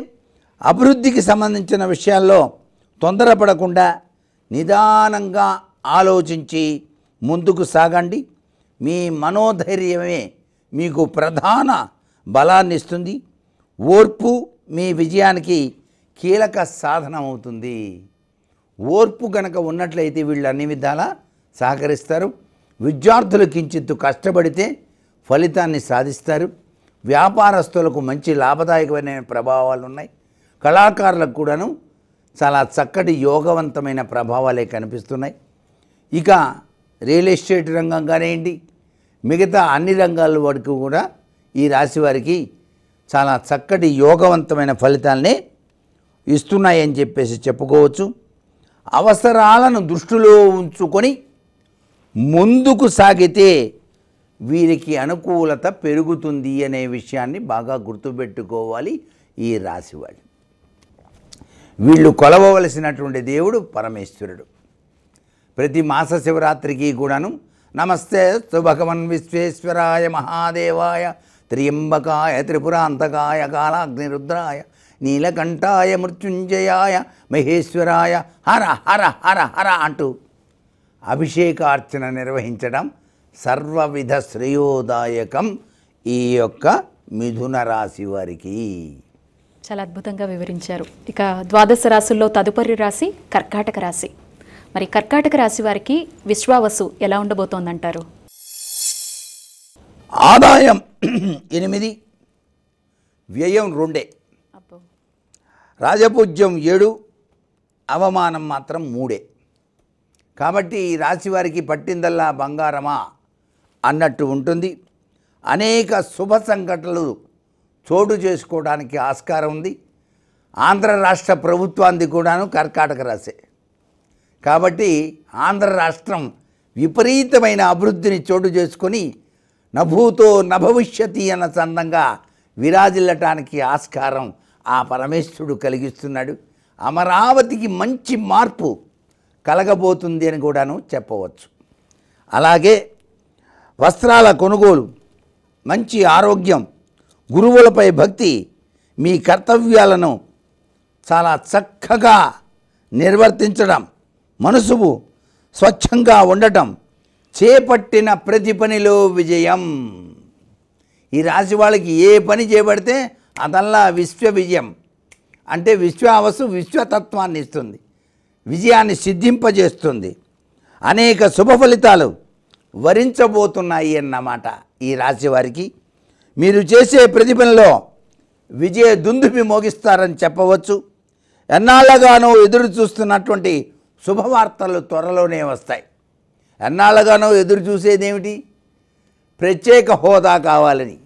అభివృద్ధికి సంబంధించిన విషయాల్లో తొందరపడకుండా నిదానంగా ఆలోచించి ముందుకు సాగండి. మీ మనోధైర్యమే మీకు ప్రధాన బలాన్ని ఇస్తుంది. ఓర్పు మీ విజయానికి కీలక సాధనం అవుతుంది. ఓర్పు కనుక ఉన్నట్లయితే వీళ్ళు అన్ని విధాలా సహకరిస్తారు. విద్యార్థులు కించిత్తు కష్టపడితే ఫలితాన్ని సాధిస్తారు. వ్యాపారస్తులకు మంచి లాభదాయకమైన ప్రభావాలు ఉన్నాయి. కళాకారులకు కూడాను చాలా చక్కటి యోగవంతమైన ప్రభావాలే కనిపిస్తున్నాయి. ఇక రియల్ ఎస్టేట్ రంగం కానివ్వండి, మిగతా అన్ని రంగాల వరకు కూడా ఈ రాశి వారికి చాలా చక్కటి యోగవంతమైన ఫలితాలనే ఇస్తున్నాయని చెప్పేసి చెప్పుకోవచ్చు. అవసరాలను దృష్టిలో ఉంచుకొని ముందుకు సాగితే వీరికి అనుకూలత పెరుగుతుంది అనే విషయాన్ని బాగా గుర్తుపెట్టుకోవాలి ఈ రాశి వాళ్ళు. వీళ్ళు కొలవవలసినటువంటి దేవుడు పరమేశ్వరుడు. ప్రతి మాస శివరాత్రికి కూడాను నమస్తే భగవన్ విశ్వేశ్వరాయ మహాదేవాయ త్ర్యంబకాయ త్రిపురాంతకాయ కాలాగ్నిరుద్రాయ నీలకంఠాయ మృత్యుంజయాయ మహేశ్వరాయ హర హర హర హర అంటూ అభిషేకార్చన నిర్వహించడం సర్వవిధ శ్రేయోదాయకం ఈ యొక్క మిథున రాశి వారికి. చాలా అద్భుతంగా వివరించారు. ఇక ద్వాదశ రాశుల్లో తదుపరి రాశి కర్కాటక రాశి. మరి కర్కాటక రాశి వారికి విశ్వావసు ఎలా ఉండబోతోందంటారు? ఆదాయం 8, వ్యయం 2, రాజపూజ్యం 7, అవమానం మాత్రం 3. కాబట్టి ఈ రాశి వారికి పట్టిందల్లా బంగారమా అన్నట్టు ఉంటుంది. అనేక శుభ సంఘటనలు చోటు చేసుకోవడానికి ఆస్కారం ఉంది. ఆంధ్ర రాష్ట్ర ప్రభుత్వానికి కూడాను కర్కాటక రాశి. కాబట్టి ఆంధ్ర రాష్ట్రం విపరీతమైన అభివృద్ధిని చోటు చేసుకొని నభూతో నభవిష్యతి అన్న చందంగా విరాజిల్లటానికి ఆస్కారం ఆ పరమేశ్వరుడు కలిగిస్తున్నాడు. అమరావతికి మంచి మార్పు కలగబోతుంది అని కూడాను చెప్పవచ్చు. అలాగే వస్త్రాల కొనుగోలు, మంచి ఆరోగ్యం, గురువులపై భక్తి, మీ కర్తవ్యాలను చాలా చక్కగా నిర్వర్తించడం, మనసుకు స్వచ్ఛంగా ఉండటం, చేపట్టిన ప్రతి పనిలో విజయం. ఈ రాశి వాళ్ళకి ఏ పని చేపడితే అదల్లా విశ్వ విజయం. అంటే విశ్వావసు విశ్వతత్వాన్ని ఇస్తుంది, విజయాన్ని సిద్ధింపజేస్తుంది. అనేక శుభ ఫలితాలు వరించబోతున్నాయి అన్నమాట. ఈ రాశి వారికి మీరు చేసే ప్రతి పనిలో విజయ దుందుబి మోగిస్తారని చెప్పవచ్చు. ఎన్నాళ్ళగానో ఎదురు చూస్తున్నటువంటి శుభవార్తలు త్వరలోనే వస్తాయి. ఎన్నాళ్ళగానో ఎదురు చూసేదేమిటి? ప్రత్యేక హోదా కావాలని.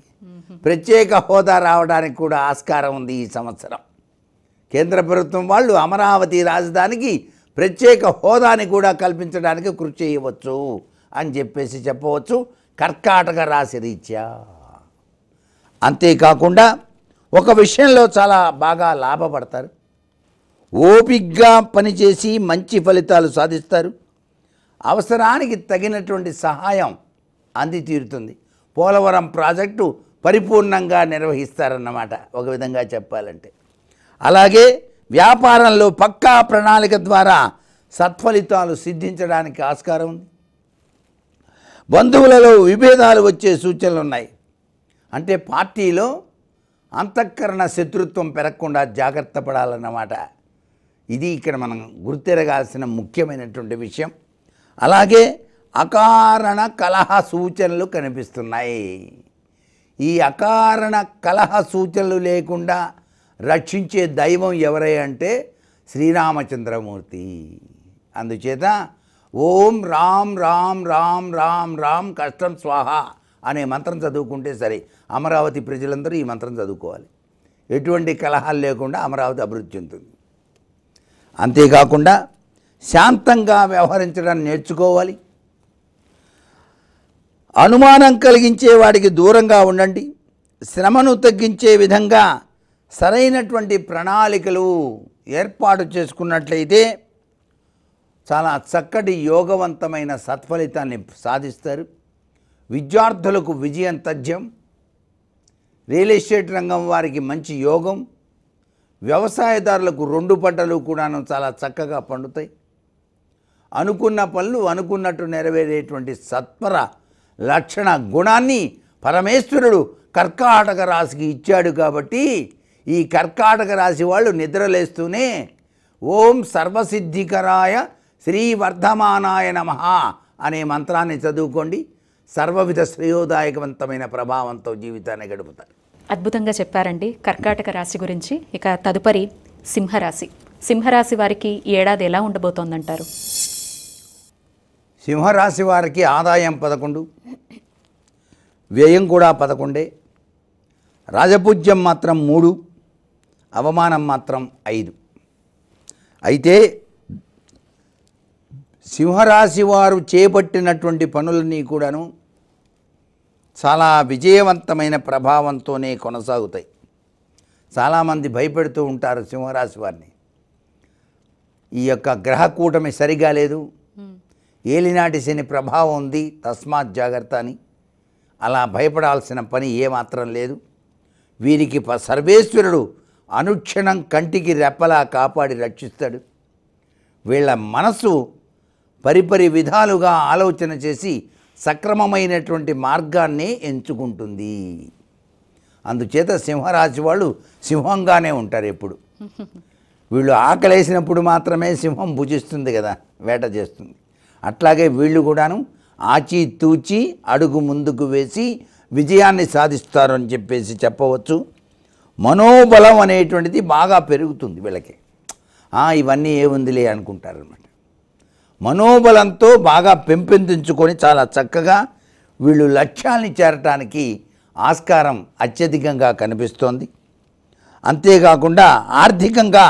ప్రత్యేక హోదా రావడానికి కూడా ఆస్కారం ఉంది ఈ సంవత్సరం. కేంద్ర ప్రభుత్వం వాళ్ళు అమరావతి రాజధానికి ప్రత్యేక హోదాని కూడా కల్పించడానికి కృషి చేయవచ్చు అని చెప్పవచ్చు కర్కాటక రాశి రీత్యా. అంతేకాకుండా ఒక విషయంలో చాలా బాగా లాభపడతారు. ఓపిగ్గా పనిచేసి మంచి ఫలితాలు సాధిస్తారు. అవసరానికి తగినటువంటి సహాయం అంది తీరుతుంది. పోలవరం ప్రాజెక్టు పరిపూర్ణంగా నిర్వహిస్తారన్నమాట ఒక విధంగా చెప్పాలంటే. అలాగే వ్యాపారంలో పక్కా ప్రణాళిక ద్వారా సత్ఫలితాలు సిద్ధించడానికి ఆస్కారం ఉంది. బంధువులలో విభేదాలు వచ్చే సూచనలు ఉన్నాయి. అంటే పార్టీలో అంతఃకరణ శత్రుత్వం పెరగకుండా జాగ్రత్త పడాలన్నమాట. ఇది ఇక్కడ మనం గుర్తెరగాల్సిన ముఖ్యమైనటువంటి విషయం. అలాగే అకారణ కలహ సూచనలు కనిపిస్తున్నాయి. ఈ అకారణ కలహ సూచనలు లేకుండా రక్షించే దైవం ఎవరై అంటే శ్రీరామచంద్రమూర్తి. అందుచేత ఓం రామ్ రామ్ రామ్ రామ్ రామ్ కష్టం స్వాహ అనే మంత్రం చదువుకుంటే సరే. అమరావతి ప్రజలందరూ ఈ మంత్రం చదువుకోవాలి. ఎటువంటి కలహాలు లేకుండా అమరావతి అభివృద్ధి చెందుతుంది. అంతేకాకుండా శాంతంగా వ్యవహరించడానికి నేర్చుకోవాలి. అనుమానం కలిగించే వాడికి దూరంగా ఉండండి. శ్రమను తగ్గించే విధంగా సరైనటువంటి ప్రణాళికలు ఏర్పాటు చేసుకున్నట్లయితే చాలా చక్కటి యోగవంతమైన సత్ఫలితాన్ని సాధిస్తారు. విద్యార్థులకు విజయం తథ్యం. రియల్ ఎస్టేట్ రంగం వారికి మంచి యోగం. వ్యవసాయదారులకు 2 పంటలు కూడాను చాలా చక్కగా పండుతాయి. అనుకున్న పనులు అనుకున్నట్టు నెరవేరేటువంటి సత్వర లక్షణ గుణాన్ని పరమేశ్వరుడు కర్కాటక రాశికి ఇచ్చాడు. కాబట్టి ఈ కర్కాటక రాశి వాళ్ళు నిద్రలేస్తూనే ఓం సర్వసిద్ధికరాయ శ్రీవర్ధమానాయ నమః అనే మంత్రాన్ని చదువుకోండి. సర్వవిధ శ్రేయోదాయకవంతమైన ప్రభావంతో జీవితాన్ని గడుపుతారు. అద్భుతంగా చెప్పారండి కర్కాటక రాశి గురించి. ఇక తదుపరి సింహరాశి. సింహరాశి వారికి ఈ ఏడాది ఎలా ఉండబోతోందంటారు? సింహరాశి వారికి ఆదాయం 11, వ్యయం కూడా 11, రాజపూజ్యం మాత్రం 3, అవమానం మాత్రం 5. అయితే సింహరాశి వారు చేపట్టినటువంటి పనులన్నీ కూడాను చాలా విజయవంతమైన ప్రభావంతోనే కొనసాగుతాయి. చాలామంది భయపెడుతూ ఉంటారు సింహరాశి వారిని. ఈ యొక్క గ్రహ కూటమి సరిగా లేదు, ఏలినాటి శని ప్రభావం ఉంది, తస్మాత్ జాగ్రత్త అని. అలా భయపడాల్సిన పని ఏమాత్రం లేదు. వీరికి సర్వేశ్వరుడు అనుక్షణం కంటికి రెప్పలా కాపాడి రక్షిస్తాడు. వీళ్ళ మనసు పరిపరి విధాలుగా ఆలోచన చేసి సక్రమమైనటువంటి మార్గాన్ని ఎంచుకుంటుంది. అందుచేత సింహరాశి వాళ్ళు సింహంగానే ఉంటారు ఎప్పుడు. వీళ్ళు ఆకలేసినప్పుడు మాత్రమే సింహం భుజిస్తుంది కదా, వేట చేస్తుంది. అట్లాగే వీళ్ళు కూడాను ఆచితూచి అడుగు ముందుకు వేసి విజయాన్ని సాధిస్తారు అని చెప్పవచ్చు. మనోబలం అనేటువంటిది బాగా పెరుగుతుంది వీళ్ళకి. ఇవన్నీ ఏముందిలే అనుకుంటారన్నమాట. మనోబలంతో బాగా పెంపొందించుకొని చాలా చక్కగా వీళ్ళు లక్ష్యాల్ని చేరటానికి ఆస్కారం అత్యధికంగా కనిపిస్తోంది. అంతేకాకుండా ఆర్థికంగా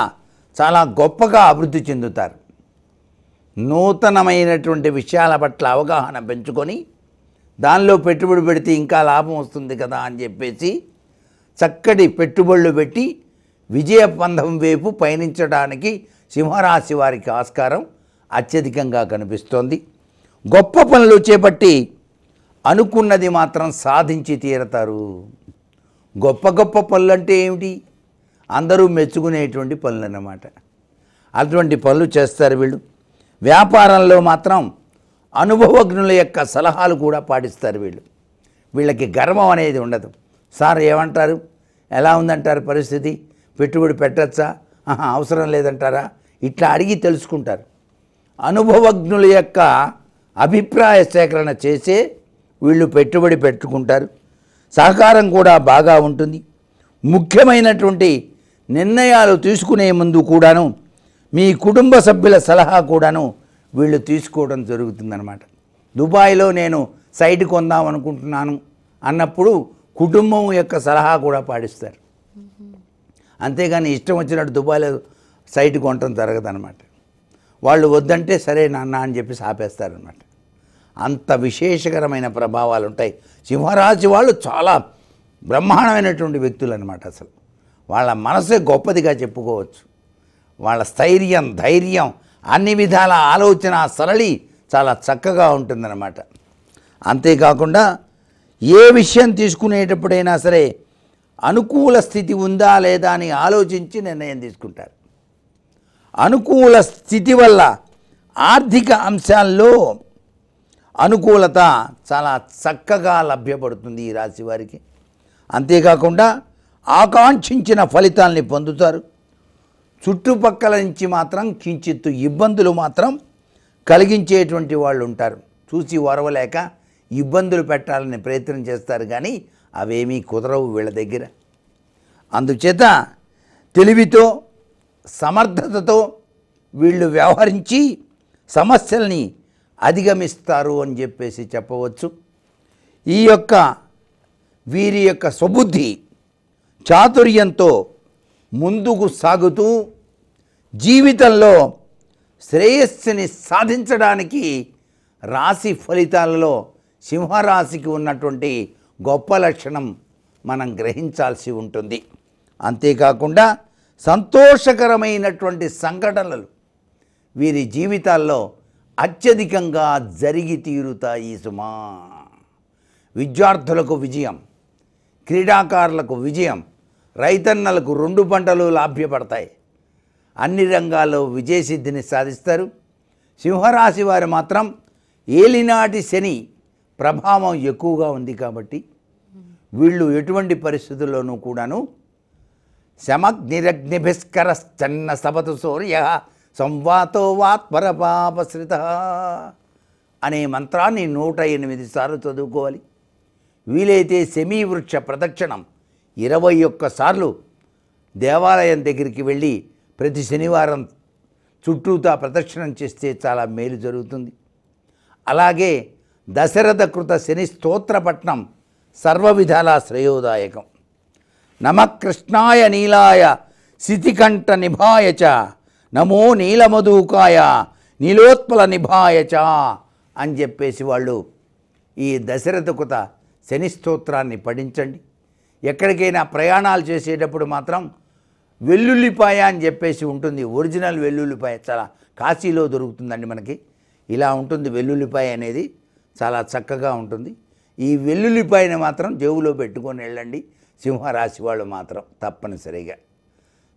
చాలా గొప్పగా అభివృద్ధి చెందుతారు. నూతనమైనటువంటి విషయాల పట్ల అవగాహన పెంచుకొని దానిలో పెట్టుబడి పెడితే ఇంకా లాభం వస్తుంది కదా అని చెప్పేసి చక్కటి పెట్టుబడులు పెట్టి విజయ పంథం వైపు పయనించడానికి సింహరాశి వారికి ఆస్కారం అత్యధికంగా కనిపిస్తోంది. గొప్ప పనులు చేపట్టి అనుకున్నది మాత్రం సాధించి తీరతారు. గొప్ప గొప్ప పనులు అంటే ఏమిటి? అందరూ మెచ్చుకునేటువంటి పనులు అన్నమాట. అటువంటి పనులు చేస్తారు వీళ్ళు. వ్యాపారంలో మాత్రం అనుభవజ్ఞుల యొక్క సలహాలు కూడా పాటిస్తారు వీళ్ళు. వీళ్ళకి గర్వం అనేది ఉండదు. సార్ ఏమంటారు, ఎలా ఉందంటారు పరిస్థితి, పెట్టుబడి పెట్టచ్చా, అవసరం లేదంటారా, ఇట్లా అడిగి తెలుసుకుంటారు. అనుభవజ్ఞుల యొక్క అభిప్రాయ సేకరణ చేసే వీళ్ళు పెట్టుబడి పెట్టుకుంటారు. సహకారం కూడా బాగా ఉంటుంది. ముఖ్యమైనటువంటి నిర్ణయాలు తీసుకునే ముందు కూడాను మీ కుటుంబ సభ్యుల సలహా కూడాను వీళ్ళు తీసుకోవడం జరుగుతుందన్నమాట. దుబాయ్లో నేను సైట్ కొందాం అనుకుంటున్నాను అన్నప్పుడు కుటుంబం యొక్క సలహా కూడా పాటిస్తారు. అంతేగాని ఇష్టం వచ్చినట్టు దుబాయ్లో సైట్ కొనటం జరగదన్నమాట. వాళ్ళు వద్దంటే సరే నాన్న అని చెప్పి ఆపేస్తారనమాట. అంత విశేషకరమైన ప్రభావాలు ఉంటాయి. సింహరాశి వాళ్ళు చాలా బ్రహ్మాండమైనటువంటి వ్యక్తులు అనమాట. అసలు వాళ్ళ మనసే గొప్పదిగా చెప్పుకోవచ్చు. వాళ్ళ స్థైర్యం, ధైర్యం, అన్ని విధాల ఆలోచన సరళి చాలా చక్కగా ఉంటుందన్నమాట. అంతేకాకుండా ఏ విషయం తీసుకునేటప్పుడైనా సరే అనుకూల స్థితి ఉందా లేదా అని ఆలోచించి నిర్ణయం తీసుకుంటారు. అనుకూల స్థితి వల్ల ఆర్థిక అంశాల్లో అనుకూలత చాలా చక్కగా లభ్యపడుతుంది ఈ రాశి వారికి. అంతేకాకుండా ఆకాంక్షించిన ఫలితాల్ని పొందుతారు. చుట్టుపక్కల నుంచి మాత్రం కించిత్తు ఇబ్బందులు మాత్రం కలిగించేటువంటి వాళ్ళు ఉంటారు. చూసి ఓర్వలేక ఇబ్బందులు పెట్టాలని ప్రయత్నం చేస్తారు, కానీ అవేమీ కుదరవు వీళ్ళ దగ్గర. అందుచేత తెలివితో, సమర్థతతో వీళ్ళు వ్యవహరించి సమస్యల్ని అధిగమిస్తారు అని చెప్పేసి చెప్పవచ్చు. ఈ యొక్క వీరి యొక్క స్వబుద్ధి చాతుర్యంతో ముందుకు సాగుతూ జీవితంలో శ్రేయస్సుని సాధించడానికి రాశి ఫలితాలలో సింహరాశికి ఉన్నటువంటి గొప్ప లక్షణం మనం గ్రహించాల్సి ఉంటుంది. అంతేకాకుండా సంతోషకరమైనటువంటి సంఘటనలు వీరి జీవితాల్లో అత్యధికంగా జరిగి తీరుతాయి సుమా. విద్యార్థులకు విజయం, క్రీడాకారులకు విజయం, రైతన్నలకు 2 పంటలు లాభ్యపడతాయి. అన్ని రంగాల్లో విజయసిద్ధిని సాధిస్తారు. సింహరాశి వారు మాత్రం ఏలినాటి శని ప్రభావం ఎక్కువగా ఉంది కాబట్టి వీళ్ళు ఎటువంటి పరిస్థితుల్లోనూ కూడాను శమగ్నిరగ్నిభిస్కరశ్చన్న సపతు సూర్య సంవాతో వాత్పర పాపశ్రిత అనే మంత్రాన్ని 108 సార్లు చదువుకోవాలి. వీలైతే శమీవృక్ష ప్రదక్షిణం 21 సార్లు దేవాలయం దగ్గరికి వెళ్ళి ప్రతి శనివారం చుట్టూతా ప్రదక్షిణం చేస్తే చాలా మేలు జరుగుతుంది. అలాగే దశరథ కృత శని స్తోత్రపట్నం సర్వ విధాలా శ్రేయోదాయకం. నమః కృష్ణాయ నీలాయ శితికంఠ నిభాయ చ నమో నీలమధూకాయ నీలోత్పల నిభాయ చ అని చెప్పేసి వాళ్ళు ఈ దశరథ కృత శని స్తోత్రాన్ని పఠించండి. ఎక్కడికైనా ప్రయాణాలు చేసేటప్పుడు మాత్రం వెల్లుల్లిపాయ అని చెప్పేసి ఉంటుంది. ఒరిజినల్ వెల్లుల్లిపాయ చాలా కాశీలో దొరుకుతుందండి మనకి. ఇలా ఉంటుంది వెల్లుల్లిపాయ అనేది, చాలా చక్కగా ఉంటుంది. ఈ వెల్లుల్లిపాయని మాత్రం జేబులో పెట్టుకొని వెళ్ళండి సింహరాశి వాళ్ళు మాత్రం తప్పనిసరిగా.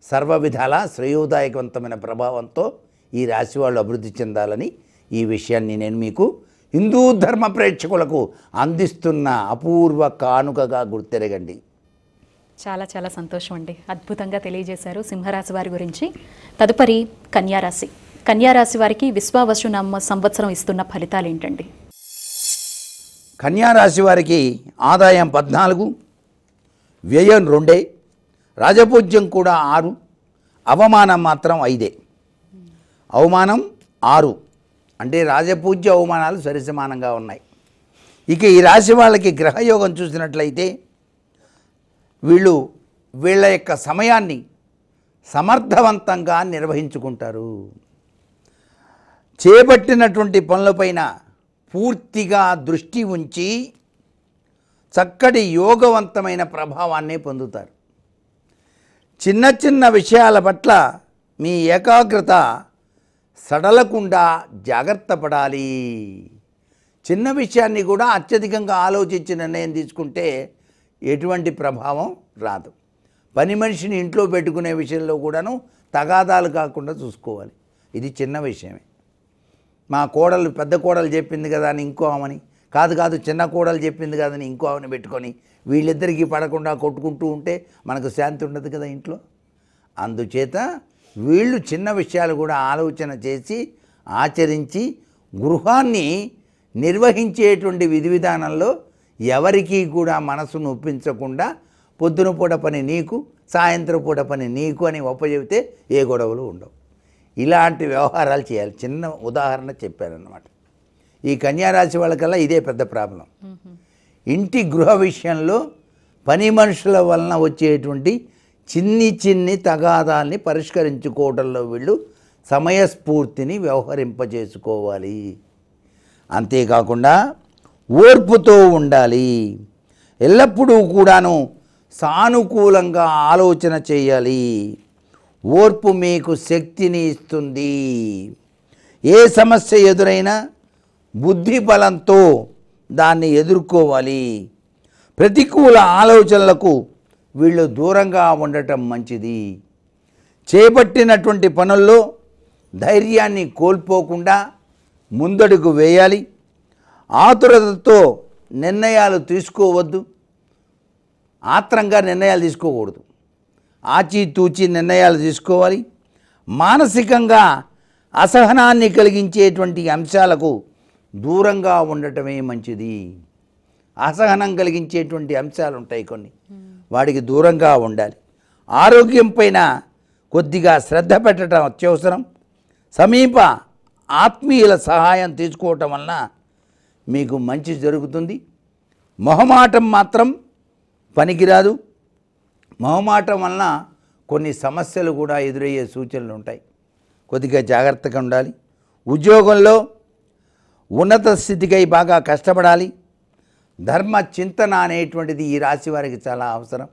సర్వ విధాల శ్రేయోదాయకవంతమైన ప్రభావంతో ఈ రాశి వాళ్ళు అభివృద్ధి చెందాలని ఈ విషయాన్ని నేను మీకు హిందూ ధర్మ ప్రేక్షకులకు అందిస్తున్న అపూర్వ కానుకగా గుర్తెరగండి. చాలా చాలా సంతోషం అండి, అద్భుతంగా తెలియజేశారు సింహరాశి వారి గురించి. తదుపరి కన్యారాశి. కన్యారాశి వారికి విశ్వావసునామ సంవత్సరం ఇస్తున్న ఫలితాలు ఏంటండి? కన్యారాశి వారికి ఆదాయం 14, వ్యయం 2, రాజపూజ్యం కూడా 6, అవమానం మాత్రం 5. అవమానం 6 అంటే రాజపూజ్య అవమానాలు సరిసమానంగా ఉన్నాయి. ఇక ఈ రాశి వాళ్ళకి గ్రహయోగం చూసినట్లయితే వీళ్ళ యొక్క సమయాన్ని సమర్థవంతంగా నిర్వహించుకుంటారు. చేపట్టినటువంటి పనులపైన పూర్తిగా దృష్టి ఉంచి చక్కటి యోగవంతమైన ప్రభావాన్ని పొందుతారు. చిన్న చిన్న విషయాల పట్ల మీ ఏకాగ్రత సడలకుండా జాగ్రత్త పడాలి. చిన్న విషయాన్ని కూడా అత్యధికంగా ఆలోచించి నిర్ణయం తీసుకుంటే ఎటువంటి ప్రభావం రాదు. పని మనిషిని ఇంట్లో పెట్టుకునే విషయంలో కూడాను తగాదాలు కాకుండా చూసుకోవాలి. ఇది చిన్న విషయమే. మా కోడలు పెద్ద కోడలు చెప్పింది కదా అని ఇంకో ఆమెని, కాదు చిన్న కోడలు చెప్పింది కదని ఇంకో ఆమెను పెట్టుకొని వీళ్ళిద్దరికీ పడకుండా కొట్టుకుంటూ ఉంటే మనకు శాంతి ఉండదు కదా ఇంట్లో. అందుచేత వీళ్ళు చిన్న విషయాలు కూడా ఆలోచన చేసి ఆచరించి గృహాన్ని నిర్వహించేటువంటి విధి విధానంలో ఎవరికీ కూడా మనసు నొప్పించకుండా పొద్దున పూట పని నీకు, సాయంత్రం పూట పని నీకు అని ఒప్పచెబితే ఏ గొడవలు ఉండవు. ఇలాంటి వ్యవహారాలు చేయాలి. చిన్న ఉదాహరణ చెప్పారన్నమాట. ఈ కన్యారాశి వాళ్ళకల్లా ఇదే పెద్ద ప్రాబ్లం. ఇంటి గృహ విషయంలో పని మనుషుల వలన వచ్చేటువంటి చిన్ని తగాదాల్ని పరిష్కరించుకోవడంలో వీళ్ళు సమయస్ఫూర్తిని వ్యవహరింపజేసుకోవాలి. అంతేకాకుండా ఓర్పుతో ఉండాలి. ఎల్లప్పుడూ కూడాను సానుకూలంగా ఆలోచన చేయాలి. ఓర్పు మీకు శక్తిని ఇస్తుంది. ఏ సమస్య ఎదురైనా బుద్ధి బలంతో దాన్ని ఎదుర్కోవాలి. ప్రతికూల ఆలోచనలకు వీళ్ళు దూరంగా ఉండటం మంచిది. చేపట్టినటువంటి పనుల్లో ధైర్యాన్ని కోల్పోకుండా ముందడుగు వేయాలి. ఆతురతతో నిర్ణయాలు తీసుకోవద్దు. ఆత్రంగా నిర్ణయాలు తీసుకోకూడదు. ఆచితూచి నిర్ణయాలు తీసుకోవాలి. మానసికంగా అసహనాన్ని కలిగించేటువంటి అంశాలకు దూరంగా ఉండటమే మంచిది. అసహనం కలిగించేటువంటి అంశాలు ఉంటాయి కొన్ని, వాటికి దూరంగా ఉండాలి. ఆరోగ్యం పైన కొద్దిగా శ్రద్ధ పెట్టడం అత్యవసరం. సమీప ఆత్మీయుల సహాయం తీసుకోవటం వలన మీకు మంచి జరుగుతుంది. మొహమాటం మాత్రం పనికిరాదు. మొహమాటం వలన కొన్ని సమస్యలు కూడా ఎదురయ్యే సూచనలు ఉంటాయి. కొద్దిగా జాగ్రత్తగా ఉండాలి. ఉద్యోగంలో ఉన్నత స్థితికై బాగా కష్టపడాలి. ధర్మ చింతన అనేటువంటిది ఈ రాశి వారికి చాలా అవసరం.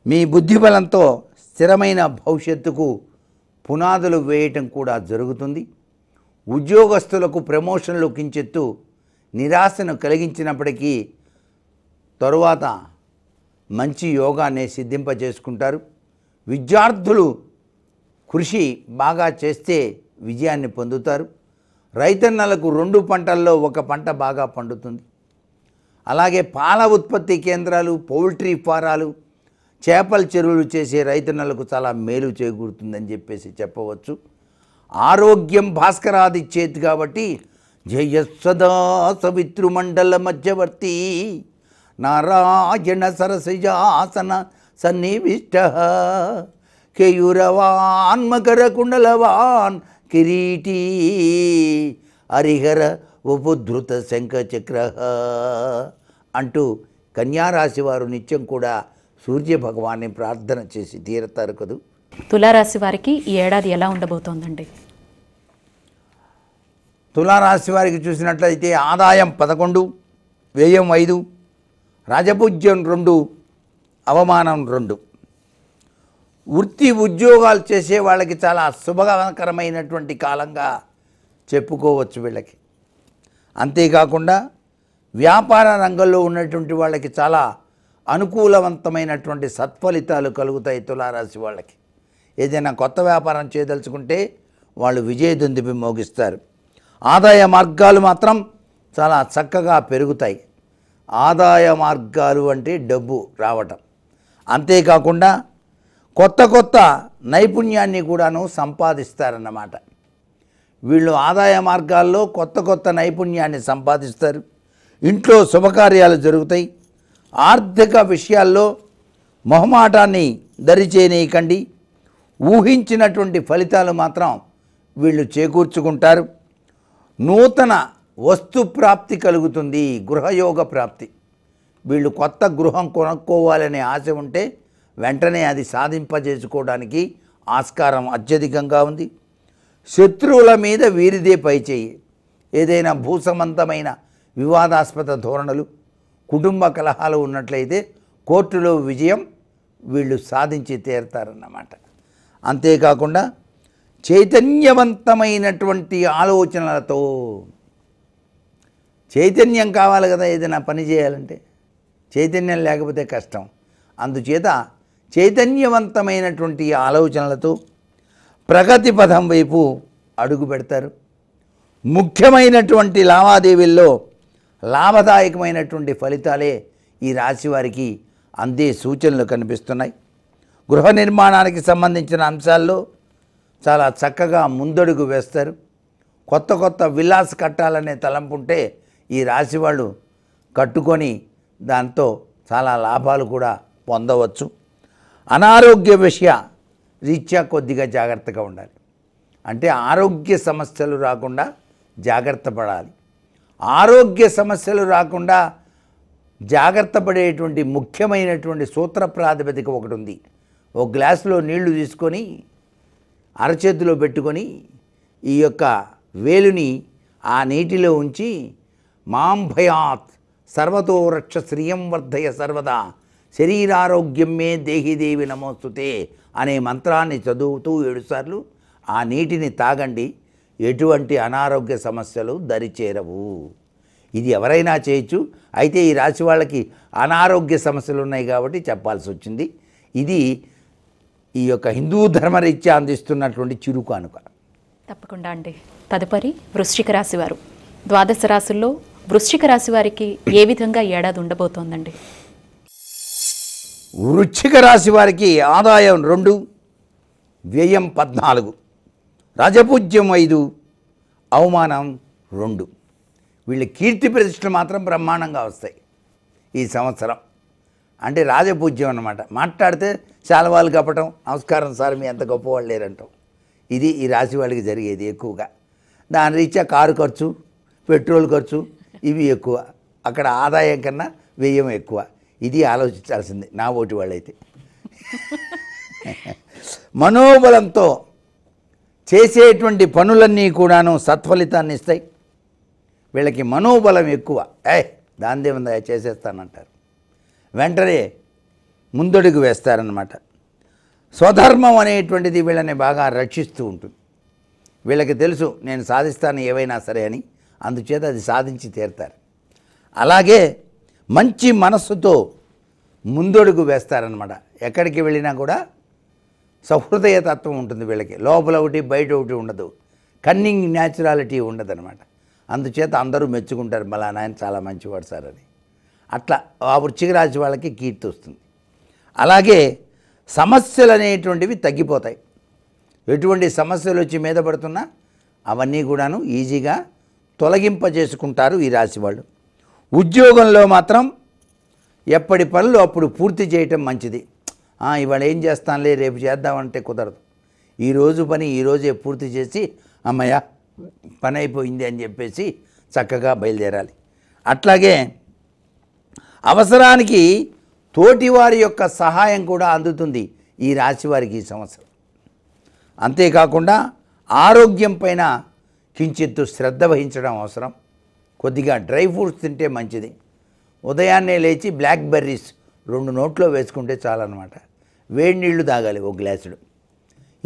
మీ బుద్ధిబలంతో స్థిరమైన భవిష్యత్తుకు పునాదులు వేయటం కూడా జరుగుతుంది. ఉద్యోగస్తులకు ప్రమోషన్లు కించెత్తు నిరాశను కలిగించినప్పటికీ తరువాత మంచి యోగాన్ని సిద్ధింపజేసుకుంటారు. విద్యార్థులు కృషి బాగా చేస్తే విజయాన్ని పొందుతారు. రైతన్నలకు 2 పంటల్లో 1 పంట బాగా పండుతుంది. అలాగే పాల ఉత్పత్తి కేంద్రాలు, పౌల్ట్రీ ఫారాలు, చేపల చెరువులు చేసే రైతన్నలకు చాలా మేలు చేకూరుతుందని చెప్పవచ్చు. ఆరోగ్యం భాస్కరాది చేతి కాబట్టి జయ సదా సవితృమండల మధ్యవర్తి నారాయణ సరసిజాసన సన్నివిష్ట కేయూరవాన్ మకర కుండలవాన్ కిరీటీ హరిహర ఉపధృత శంఖచక్ర అంటూ కన్యారాశి వారు నిత్యం కూడా సూర్య భగవాన్ని ప్రార్థన చేసి తీరతారు కదూ. తులారాశి వారికి ఈ ఏడాది ఎలా ఉండబోతోందండి? తులారాశి వారికి చూసినట్లయితే ఆదాయం 11, వ్యయం 5, రాజపూజ్యం 2, అవమానం 2. వృత్తి ఉద్యోగాలు చేసే వాళ్ళకి చాలా శుభకరమైనటువంటి కాలంగా చెప్పుకోవచ్చు వీళ్ళకి. అంతేకాకుండా వ్యాపార రంగంలో ఉన్నటువంటి వాళ్ళకి చాలా అనుకూలవంతమైనటువంటి సత్ఫలితాలు కలుగుతాయి. తులారాశి వాళ్ళకి ఏదైనా కొత్త వ్యాపారం చేయదలుచుకుంటే వాళ్ళు విజయదుందుబి మోగిస్తారు. ఆదాయ మార్గాలు మాత్రం చాలా చక్కగా పెరుగుతాయి. ఆదాయ మార్గాలు అంటే డబ్బు రావటం. అంతేకాకుండా కొత్త నైపుణ్యాన్ని కూడాను సంపాదిస్తారన్నమాట. వీళ్ళు ఆదాయ మార్గాల్లో కొత్త నైపుణ్యాన్ని సంపాదిస్తారు. ఇంట్లో శుభకార్యాలు జరుగుతాయి. ఆర్థిక విషయాల్లో మొహమాటాన్ని దరిచేయనీయకండి. ఊహించినటువంటి ఫలితాలు మాత్రం వీళ్ళు చేకూర్చుకుంటారు. నూతన వస్తు ప్రాప్తి కలుగుతుంది. గృహయోగ ప్రాప్తి. వీళ్ళు కొత్త గృహం కొనుక్కోవాలనే ఆశ ఉంటే వెంటనే అది సాధింపజేసుకోవడానికి ఆస్కారం అత్యధికంగా ఉంది. శత్రువుల మీద వీరిదే పైచేయి. ఏదైనా భూసంబంధమైన వివాదాస్పద ధోరణులు, కుటుంబ కలహాలు ఉన్నట్లయితే కోర్టులో విజయం వీళ్ళు సాధించి తీరుతారన్నమాట. అంతేకాకుండా చైతన్యవంతమైనటువంటి ఆలోచనలతో, చైతన్యం కావాలి కదా ఏదైనా పని చేయాలంటే, చైతన్యం లేకపోతే కష్టం. అందుచేత చైతన్యవంతమైనటువంటి ఆలోచనలతో ప్రగతి పథం వైపు అడుగు పెడతారు. ముఖ్యమైనటువంటి లావాదేవీల్లో లాభదాయకమైనటువంటి ఫలితాలే ఈ రాశి వారికి అందే సూచనలు కనిపిస్తున్నాయి. గృహ నిర్మాణానికి సంబంధించిన అంశాల్లో చాలా చక్కగా ముందడుగు వేస్తారు. కొత్త కొత్త విల్లాస్ కట్టాలనే తలంపు ఉంటే ఈ రాశి వాళ్ళు కట్టుకొని దాంతో చాలా లాభాలు కూడా పొందవచ్చు. అనారోగ్య విషయ రీత్యా కొద్దిగా జాగ్రత్తగా ఉండాలి. అంటే ఆరోగ్య సమస్యలు రాకుండా జాగ్రత్త పడాలి. ఆరోగ్య సమస్యలు రాకుండా జాగ్రత్త పడేటువంటి ముఖ్యమైనటువంటి సూత్ర ప్రాతిపదిక ఒకటి ఉంది. ఒక గ్లాసులో నీళ్లు తీసుకొని అరచేతిలో పెట్టుకొని ఈ యొక్క వేలుని ఆ నీటిలో ఉంచి మాం భయాత్ సర్వతో రక్ష శ్రియం వర్ధయ సర్వదా శరీరారోగ్యం మే దేహిదేవి నమోస్తుతే అనే మంత్రాన్ని చదువుతూ 7 సార్లు ఆ నీటిని తాగండి. ఎటువంటి అనారోగ్య సమస్యలు దరిచేరవు. ఇది ఎవరైనా చేయొచ్చు. అయితే ఈ రాశి వాళ్ళకి అనారోగ్య సమస్యలు ఉన్నాయి కాబట్టి చెప్పాల్సి వచ్చింది. ఇది ఈ యొక్క హిందూ ధర్మరీత్యా అందిస్తున్నటువంటి చిరు కానుక. తప్పకుండా అండి. తదుపరి వృశ్చిక రాశి వారు. ద్వాదశ రాశుల్లో వృశ్చిక రాశి వారికి ఏ విధంగా ఏడాది ఉండబోతోందండి? వృశ్చిక రాశి వారికి ఆదాయం 2, వ్యయం 14, రాజపూజ్యం 5, అవమానం 2. వీళ్ళ కీర్తి ప్రతిష్టలు మాత్రం బ్రహ్మాండంగా వస్తాయి ఈ సంవత్సరం. అంటే రాజపూజ్యం అన్నమాట. మాట్లాడితే శాలవాలు కప్పటం, నమస్కారం సార్ మీ అంత గొప్పవాళ్ళు లేరంటాం. ఇది ఈ రాశి వాళ్ళకి జరిగేది ఎక్కువగా. దాని రీత్యా కారు ఖర్చు, పెట్రోల్ ఖర్చు ఇవి ఎక్కువ. అక్కడ ఆదాయం కన్నా వ్యయం ఎక్కువ. ఇది ఆలోచించాల్సింది నా ఓటి వాళ్ళైతే. మనోబలంతో చేసేటువంటి పనులన్నీ కూడాను సత్ఫలితాన్ని ఇస్తాయి. వీళ్ళకి మనోబలం ఎక్కువ. దాందేముందా చేసేస్తానంటారు. వెంటనే ముందడుగు వేస్తారన్నమాట. స్వధర్మం అనేటువంటిది వీళ్ళని బాగా రక్షిస్తూ ఉంటుంది. వీళ్ళకి తెలుసు నేను సాధిస్తాను ఏవైనా సరే అని. అందుచేత అది సాధించి తీరుతారు. అలాగే మంచి మనస్సుతో ముందడుగు వేస్తారనమాట. ఎక్కడికి వెళ్ళినా కూడా సహృదయతత్వం ఉంటుంది వీళ్ళకి. లోపల ఒకటి బయట ఒకటి ఉండదు. కన్నింగ్ న్యాచురాలిటీ ఉండదన్నమాట. అందుచేత అందరూ మెచ్చుకుంటారు, మళ్ళా నాయన చాలా మంచివాడు సార్ అని. అట్లా ఆ వృశ్చిక రాశి వాళ్ళకి కీర్తి వస్తుంది. అలాగే సమస్యలు అనేటువంటివి తగ్గిపోతాయి. ఎటువంటి సమస్యలు వచ్చి మీద పడుతున్నా అవన్నీ కూడాను ఈజీగా తొలగింపజేసుకుంటారు ఈ రాశి వాళ్ళు. ఉద్యోగంలో మాత్రం ఎప్పటి పనులు అప్పుడు పూర్తి చేయటం మంచిది. ఇవాళ ఏం చేస్తానులే రేపు చేద్దామంటే కుదరదు. ఈరోజు పని ఈరోజే పూర్తి చేసి అమ్మయ్య పని అయిపోయింది అని చెప్పేసి చక్కగా బయలుదేరాలి. అట్లాగే అవసరానికి తోటివారి యొక్క సహాయం కూడా అందుతుంది ఈ రాశి వారికి ఈ సంవత్సరం. అంతేకాకుండా ఆరోగ్యం పైన కించిత్తు శ్రద్ధ వహించడం అవసరం. కొద్దిగా డ్రై ఫ్రూట్స్ తింటే మంచిది. ఉదయాన్నే లేచి బ్లాక్ బెర్రీస్ 2 నోట్లో వేసుకుంటే చాలన్నమాట. వేడి నీళ్లు తాగాలి 1 గ్లాసుడు.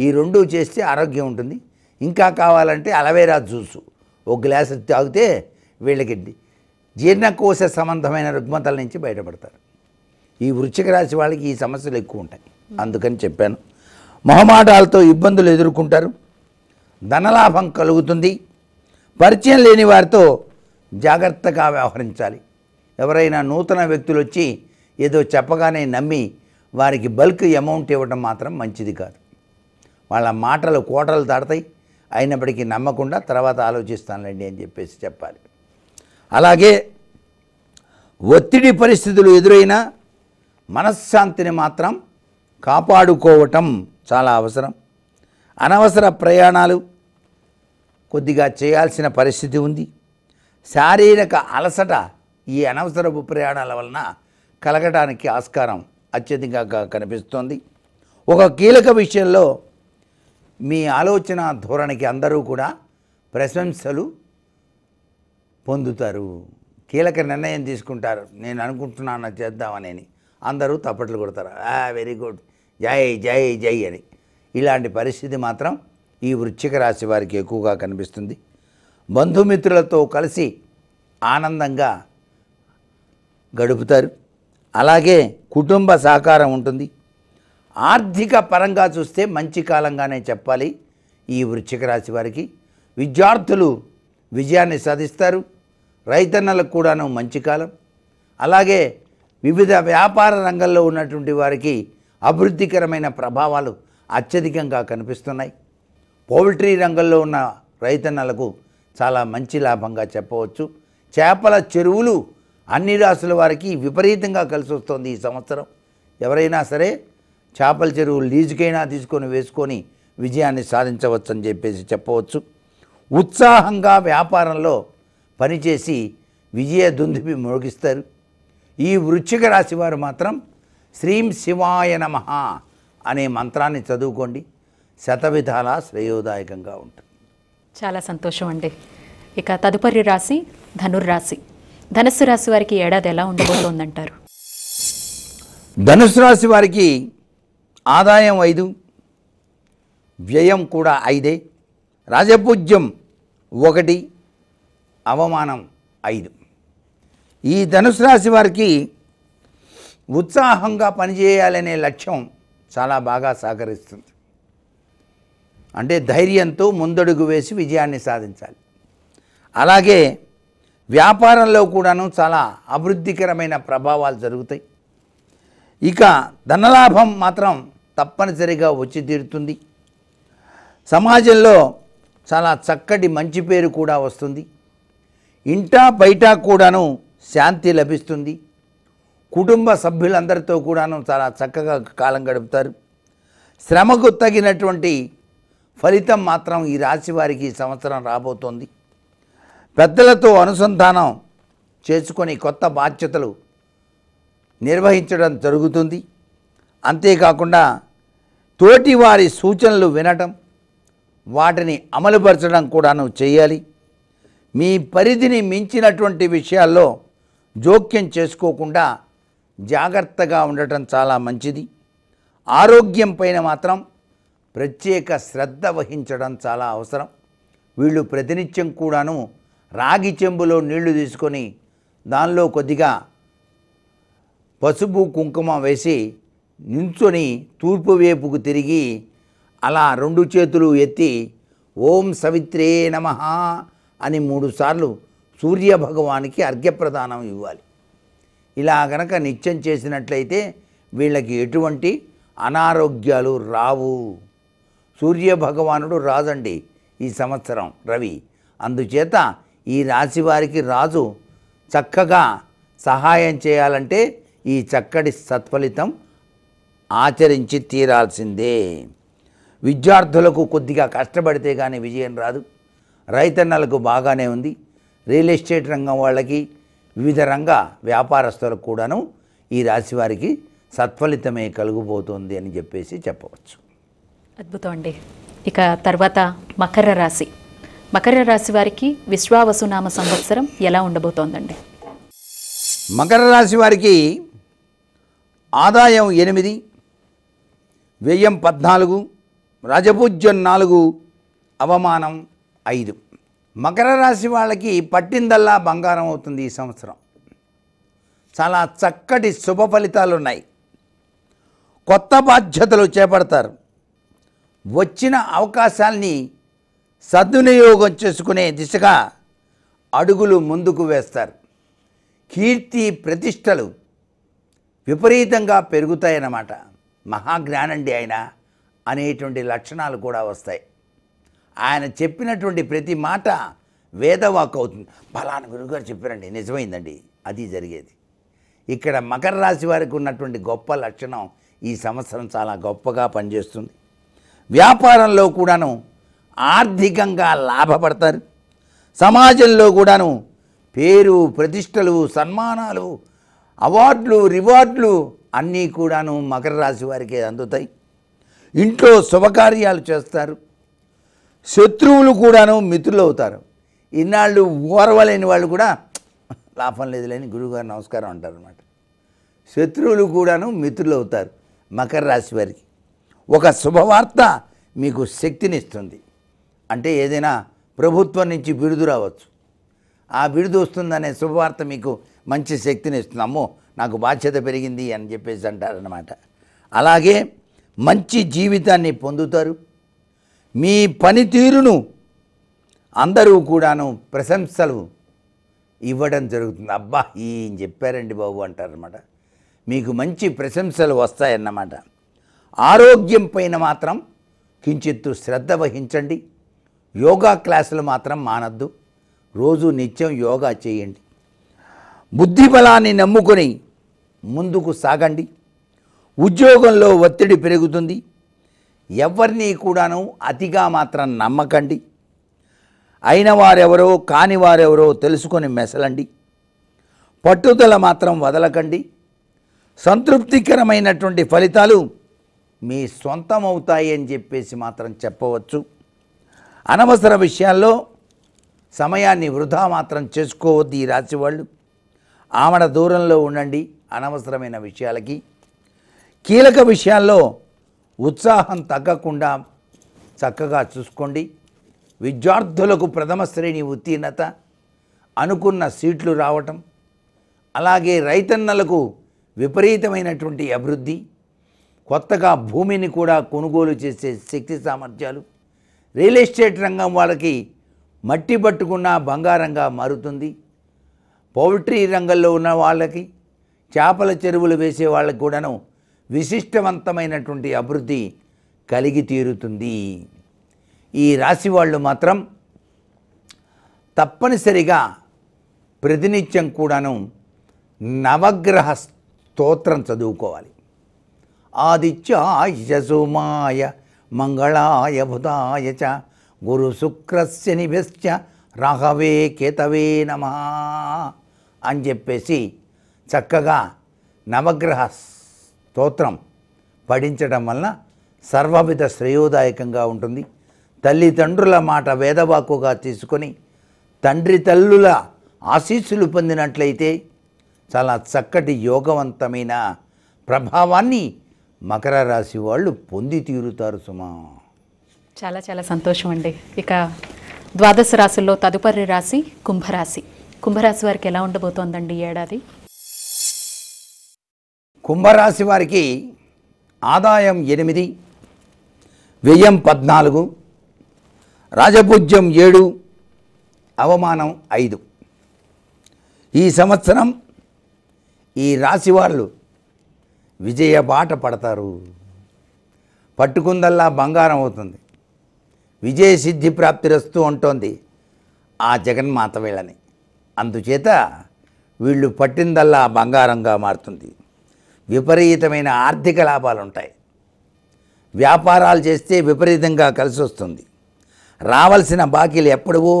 ఈ 2 చేస్తే ఆరోగ్యం ఉంటుంది. ఇంకా కావాలంటే అలవేరా జ్యూసు 1 గ్లాసు తాగితే వీళ్ళకి జీర్ణకోశ సంబంధమైన రుగ్మతల నుంచి బయటపడతారు. ఈ వృశ్చిక రాశి వాళ్ళకి ఈ సమస్యలు ఎక్కువ ఉంటాయి. అందుకని చెప్పాను. మొహమాటాలతో ఇబ్బందులు ఎదుర్కొంటారు. ధనలాభం కలుగుతుంది. పరిచయం లేని వారితో జాగ్రత్తగా వ్యవహరించాలి. ఎవరైనా నూతన వ్యక్తులు వచ్చి ఏదో చెప్పగానే నమ్మి వారికి బల్క్ అమౌంట్ ఇవ్వడం మాత్రం మంచిది కాదు. వాళ్ళ మాటలు కోటలు దాడతాయి. అయినప్పటికీ నమ్మకుండా తర్వాత ఆలోచిస్తానులేండి అని చెప్పేసి చెప్పాలి. అలాగే ఒత్తిడి పరిస్థితులు ఎదురైనా మనశ్శాంతిని మాత్రం కాపాడుకోవటం చాలా అవసరం. అనవసర ప్రయాణాలు కొద్దిగా చేయాల్సిన పరిస్థితి ఉంది. శారీరక అలసట ఈ అనవసరపు ప్రయాణాల వలన కలగడానికి ఆస్కారం అత్యధికంగా కనిపిస్తోంది. ఒక కీలక విషయంలో మీ ఆలోచన ధోరణికి అందరూ కూడా ప్రశంసలు పొందుతారు. కీలక నిర్ణయం తీసుకుంటారు. నేను అనుకుంటున్నాను చేద్దామని అందరూ తప్పట్లు కొడతారు. వెరీ గుడ్, జై జై జై అని. ఇలాంటి పరిస్థితి మాత్రం ఈ వృశ్చిక రాశి వారికి ఎక్కువగా కనిపిస్తుంది. బంధుమిత్రులతో కలిసి ఆనందంగా గడుపుతారు. అలాగే కుటుంబ సహకారం ఉంటుంది. ఆర్థిక పరంగా చూస్తే మంచి కాలంగానే చెప్పాలి ఈ వృశ్చిక రాశి వారికి. విద్యార్థులు విజయాన్ని సాధిస్తారు. రైతన్నలకు కూడాను మంచి కాలం. అలాగే వివిధ వ్యాపార రంగంలో ఉన్నటువంటి వారికి అభివృద్ధికరమైన ప్రభావాలు అత్యధికంగా కనిపిస్తున్నాయి. పౌల్ట్రీ రంగంలో ఉన్న రైతన్నలకు చాలా మంచి లాభంగా చెప్పవచ్చు. చేపల చెరువులు అన్ని రాసుల వారికి విపరీతంగా కలిసి వస్తుంది ఈ సంవత్సరం. ఎవరైనా సరే చేపల చెరువులు లీజుకైనా తీసుకొని వేసుకొని విజయాన్ని సాధించవచ్చని చెప్పేసి చెప్పవచ్చు. ఉత్సాహంగా వ్యాపారంలో పనిచేసి విజయ దుందుబి మోగిస్తారు. ఈ వృశ్చిక రాశి వారు మాత్రం శ్రీం శివాయ నమః అనే మంత్రాన్ని చదువుకోండి. శతవిధాలా శ్రేయోదాయకంగా ఉంటుంది. చాలా సంతోషం అండి. ఇక తదుపరి రాశి ధనుర్రాశి. ధనుస్సు రాశి వారికి ఏడాది ఎలా ఉండబోతోందంటారు? ధనుసు రాశి వారికి ఆదాయం 5, వ్యయం కూడా 5, రాజపూజ్యం 1, అవమానం 5. ఈ ధనుసు రాశి వారికి ఉత్సాహంగా పనిచేయాలనే లక్ష్యం చాలా బాగా సహకరిస్తుంది. అంటే ధైర్యంతో ముందడుగు వేసి విజయాన్ని సాధించాలి. అలాగే వ్యాపారంలో కూడాను చాలా అభివృద్ధికరమైన ప్రభావాలు జరుగుతాయి. ఇక ధనలాభం మాత్రం తప్పనిసరిగా వచ్చి తీరుతుంది. సమాజంలో చాలా చక్కటి మంచి పేరు కూడా వస్తుంది. ఇంటా బయట కూడాను శాంతి లభిస్తుంది. కుటుంబ సభ్యులందరితో కూడాను చాలా చక్కగా కాలం గడుపుతారు. శ్రమకు తగినటువంటి ఫలితం మాత్రం ఈ రాశి వారికి ఈ సంవత్సరం రాబోతోంది. పెద్దలతో అనుసంధానం చేసుకొని కొత్త బాధ్యతలు నిర్వహించడం జరుగుతుంది. అంతేకాకుండా తోటి వారి సూచనలు వినటం, వాటిని అమలుపరచడం కూడాను చేయాలి. మీ పరిధిని మించినటువంటి విషయాల్లో జోక్యం చేసుకోకుండా జాగ్రత్తగా ఉండటం చాలా మంచిది. ఆరోగ్యం పైన మాత్రం ప్రత్యేక శ్రద్ధ వహించడం చాలా అవసరం. వీళ్ళు ప్రతినిత్యం కూడాను రాగి చెంబులో నీళ్లు తీసుకొని దానిలో కొద్దిగా పసుపు కుంకుమ వేసి నించొని తూర్పు వైపుకు తిరిగి అలా 2 చేతులు ఎత్తి ఓం సవిత్రే నమః అని 3 సార్లు సూర్యభగవానికి అర్ఘ్యప్రదానం ఇవ్వాలి. ఇలా గనక నిత్యం చేసినట్లయితే వీళ్ళకి ఎటువంటి అనారోగ్యాలు రావు. సూర్యభగవానుడు రాజండి ఈ సంవత్సరం, రవి. అందుచేత ఈ రాశి వారికి రాజు చక్కగా సహాయం చేయాలంటే ఈ చక్కటి సత్ఫలితం ఆచరించి తీరాల్సిందే. విద్యార్థులకు కొద్దిగా కష్టపడితే కానీ విజయం రాదు. రైతన్నలకు బాగానే ఉంది. రియల్ ఎస్టేట్ రంగం వాళ్ళకి, వివిధ రంగ వ్యాపారస్తులకు కూడాను ఈ రాశి వారికి సత్ఫలితమే కలుగుబోతోంది అని చెప్పేసి చెప్పవచ్చు. అద్భుతం అండి. ఇక తర్వాత మకర రాశి. మకర రాశి వారికి విశ్వావసునామ సంవత్సరం ఎలా ఉండబోతోందండి? మకర రాశి వారికి ఆదాయం 8, వ్యయం 14, రాజపూజ్యం 4, అవమానం 5. మకర రాశి వాళ్ళకి పట్టిందల్లా బంగారం అవుతుంది ఈ సంవత్సరం. చాలా చక్కటి శుభ ఫలితాలు ఉన్నాయి. కొత్త బాధ్యతలు చేపడతారు. వచ్చిన అవకాశాల్ని సద్వినియోగం చేసుకునే దిశగా అడుగులు ముందుకు వేస్తారు. కీర్తి ప్రతిష్టలు విపరీతంగా పెరుగుతాయన్నమాట. మహాజ్ఞానండి ఆయన అనేటువంటి లక్షణాలు కూడా వస్తాయి. ఆయన చెప్పినటువంటి ప్రతి మాట వేదవాక్ అవుతుంది. ఫలానా గురుగారు చెప్పారండి, నిజమైందండి, అది జరిగేది. ఇక్కడ మకర రాశి వారికి ఉన్నటువంటి గొప్ప లక్షణం ఈ సంవత్సరం చాలా గొప్పగా పనిచేస్తుంది. వ్యాపారంలో కూడాను ఆర్థికంగా లాభపడతారు. సమాజంలో కూడాను పేరు ప్రతిష్టలు, సన్మానాలు, అవార్డులు, రివార్డులు అన్నీ కూడాను మకర రాశి వారికి అందుతాయి. ఇంట్లో శుభకార్యాలు చేస్తారు. శత్రువులు కూడాను మిత్రులు అవుతారు. ఇన్నాళ్ళు ఓర్వలేని వాళ్ళు కూడా లాభం లేదులేని గురువుగారు నమస్కారం అంటారు అన్నమాట. శత్రువులు కూడాను మిత్రులు అవుతారు. మకర రాశి వారికి ఒక శుభవార్త మీకు శక్తినిస్తుంది. అంటే ఏదైనా ప్రభుత్వం నుంచి బిరుదు రావచ్చు, ఆ బిరుదు వస్తుందనే శుభవార్త మీకు మంచి శక్తిని ఇస్తుంది. అమ్మో నాకు బాధ్యత పెరిగింది అని చెప్పేసి అంటారన్నమాట. అలాగే మంచి జీవితాన్ని పొందుతారు. మీ పనితీరును అందరూ కూడాను ప్రశంసలు ఇవ్వడం జరుగుతుంది. అబ్బా ఏం చెప్పారండి బాబు అంటారన్నమాట. మీకు మంచి ప్రశంసలు వస్తాయన్నమాట. ఆరోగ్యం పైన మాత్రం కించిత్తు శ్రద్ధ వహించండి. యోగా క్లాసులు మాత్రం మానద్దు. రోజు నిత్యం యోగా చేయండి. బుద్ధి బలాన్ని నమ్ముకొని ముందుకు సాగండి. ఉద్యోగంలో ఒత్తిడి పెరుగుతుంది. ఎవరిని కూడాను అతిగా మాత్రం నమ్మకండి. అయిన వారెవరో కాని వారెవరో తెలుసుకొని మెసలండి. పట్టుదల మాత్రం వదలకండి. సంతృప్తికరమైనటువంటి ఫలితాలు మీ సొంతం అవుతాయి అని చెప్పేసి మాత్రం చెప్పవచ్చు. అనవసర విషయాల్లో సమయాన్ని వృధా మాత్రం చేసుకోవద్దు ఈ రాశి వాళ్ళు. ఆమడ దూరంలో ఉండండి అనవసరమైన విషయాలకి. కీలక విషయాల్లో ఉత్సాహం తగ్గకుండా చక్కగా చూసుకోండి. విద్యార్థులకు ప్రథమ శ్రేణి ఉత్తీర్ణత, అనుకున్న సీట్లు రావటం, అలాగే రైతన్నలకు విపరీతమైనటువంటి అభివృద్ధి, కొత్తగా భూమిని కూడా కొనుగోలు చేసే శక్తి సామర్థ్యాలు, రియల్ ఎస్టేట్ రంగం వాళ్ళకి మట్టి పట్టుకున్న బంగారంగా మారుతుంది. పౌల్ట్రీ రంగంలో ఉన్న వాళ్ళకి, చేపల చెరువులు వేసే వాళ్ళకి కూడాను విశిష్టవంతమైనటువంటి అభివృద్ధి కలిగి తీరుతుంది. ఈ రాశి వాళ్ళు మాత్రం తప్పనిసరిగా ప్రతినిత్యం కూడాను నవగ్రహ స్తోత్రం చదువుకోవాలి. ఆదిత్యాయ సోమాయ మంగళాయ బుధాయ చ గురు శుక్రస్య నిభశ్చ రాఘవే కేతవే నమః అని చెప్పేసి చక్కగా నవగ్రహ స్తోత్రం పఠించడం వలన సర్వవిధ శ్రేయోదాయకంగా ఉంటుంది. తల్లిదండ్రుల మాట వేదవాక్కుగా తీసుకొని తండ్రి తల్లుల ఆశీస్సులు పొందినట్లయితే చాలా చక్కటి యోగవంతమైన ప్రభావాన్ని మకర రాశి వాళ్ళు పొంది తీరుతారు సుమా. చాలా చాలా సంతోషం అండి. ఇక ద్వాదశ రాశుల్లో తదుపరి రాశి కుంభరాశి. కుంభరాశి వారికి ఎలా ఉండబోతోందండి ఈ ఏడాది? కుంభరాశి వారికి ఆదాయం 8, వ్యయం 14, రాజపూజ్యం 7, అవమానం 5. ఈ సంవత్సరం ఈ రాశి వాళ్ళు విజయ బాట పడతారు. పట్టుకుందల్లా బంగారం అవుతుంది. విజయ సిద్ధి ప్రాప్తిరస్తూ ఉంటుంది ఆ జగన్మాత వీళ్ళని. అందుచేత వీళ్ళు పట్టిందల్లా బంగారంగా మారుతుంది. విపరీతమైన ఆర్థిక లాభాలు ఉంటాయి. వ్యాపారాలు చేస్తే విపరీతంగా కలిసి వస్తుంది. రావాల్సిన బాకీలు ఎప్పుడవో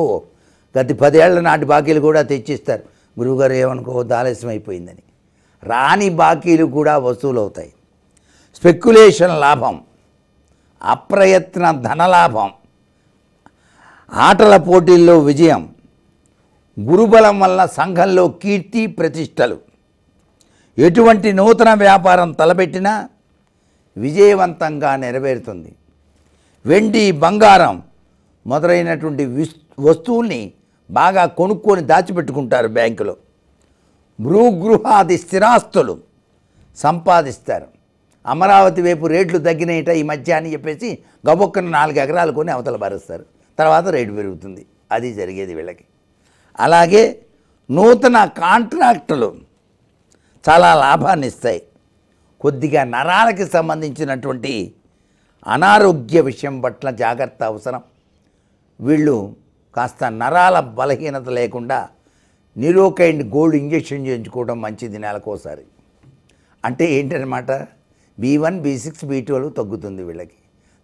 గత 10 ఏళ్ల నాటి బాకీలు కూడా తెచ్చిస్తారు. గురువుగారు ఏమనుకోవద్దు ఆలస్యం అయిపోయిందని. రాని బాకీలు కూడా వసూలు అవుతాయి. స్పెక్యులేషన్ లాభం, అప్రయత్న ధనలాభం, ఆటల పోటీల్లో విజయం, గురుబలం వల్ల సంఘంలో కీర్తి ప్రతిష్టలు. ఎటువంటి నూతన వ్యాపారం తలపెట్టినా విజయవంతంగా నెరవేరుతుంది. వెండి, బంగారం మొదలైనటువంటి వస్తువుల్ని బాగా కొనుక్కొని దాచిపెట్టుకుంటారు బ్యాంకులో. భూగృహాది స్థిరాస్తులు సంపాదిస్తారు. అమరావతి వైపు రేట్లు తగ్గినాయిట ఈ మధ్య అని చెప్పేసి గబొక్కన 4 ఎకరాలు కొని అవతల భరుస్తారు. తర్వాత రేటు పెరుగుతుంది. అది జరిగేది వీళ్ళకి. అలాగే నూతన కాంట్రాక్టులు చాలా లాభాన్ని ఇస్తాయి. కొద్దిగా నరాలకి సంబంధించినటువంటి అనారోగ్య విషయం పట్ల జాగ్రత్త అవసరం. వీళ్ళు కాస్త నరాల బలహీనత లేకుండా నిరోకైన్ గోల్డ్ ఇంజెక్షన్ చేయించుకోవడం మంచిది నెలకోసారి. అంటే ఏంటన్నమాట, B1, B6, B12 తగ్గుతుంది వీళ్ళకి.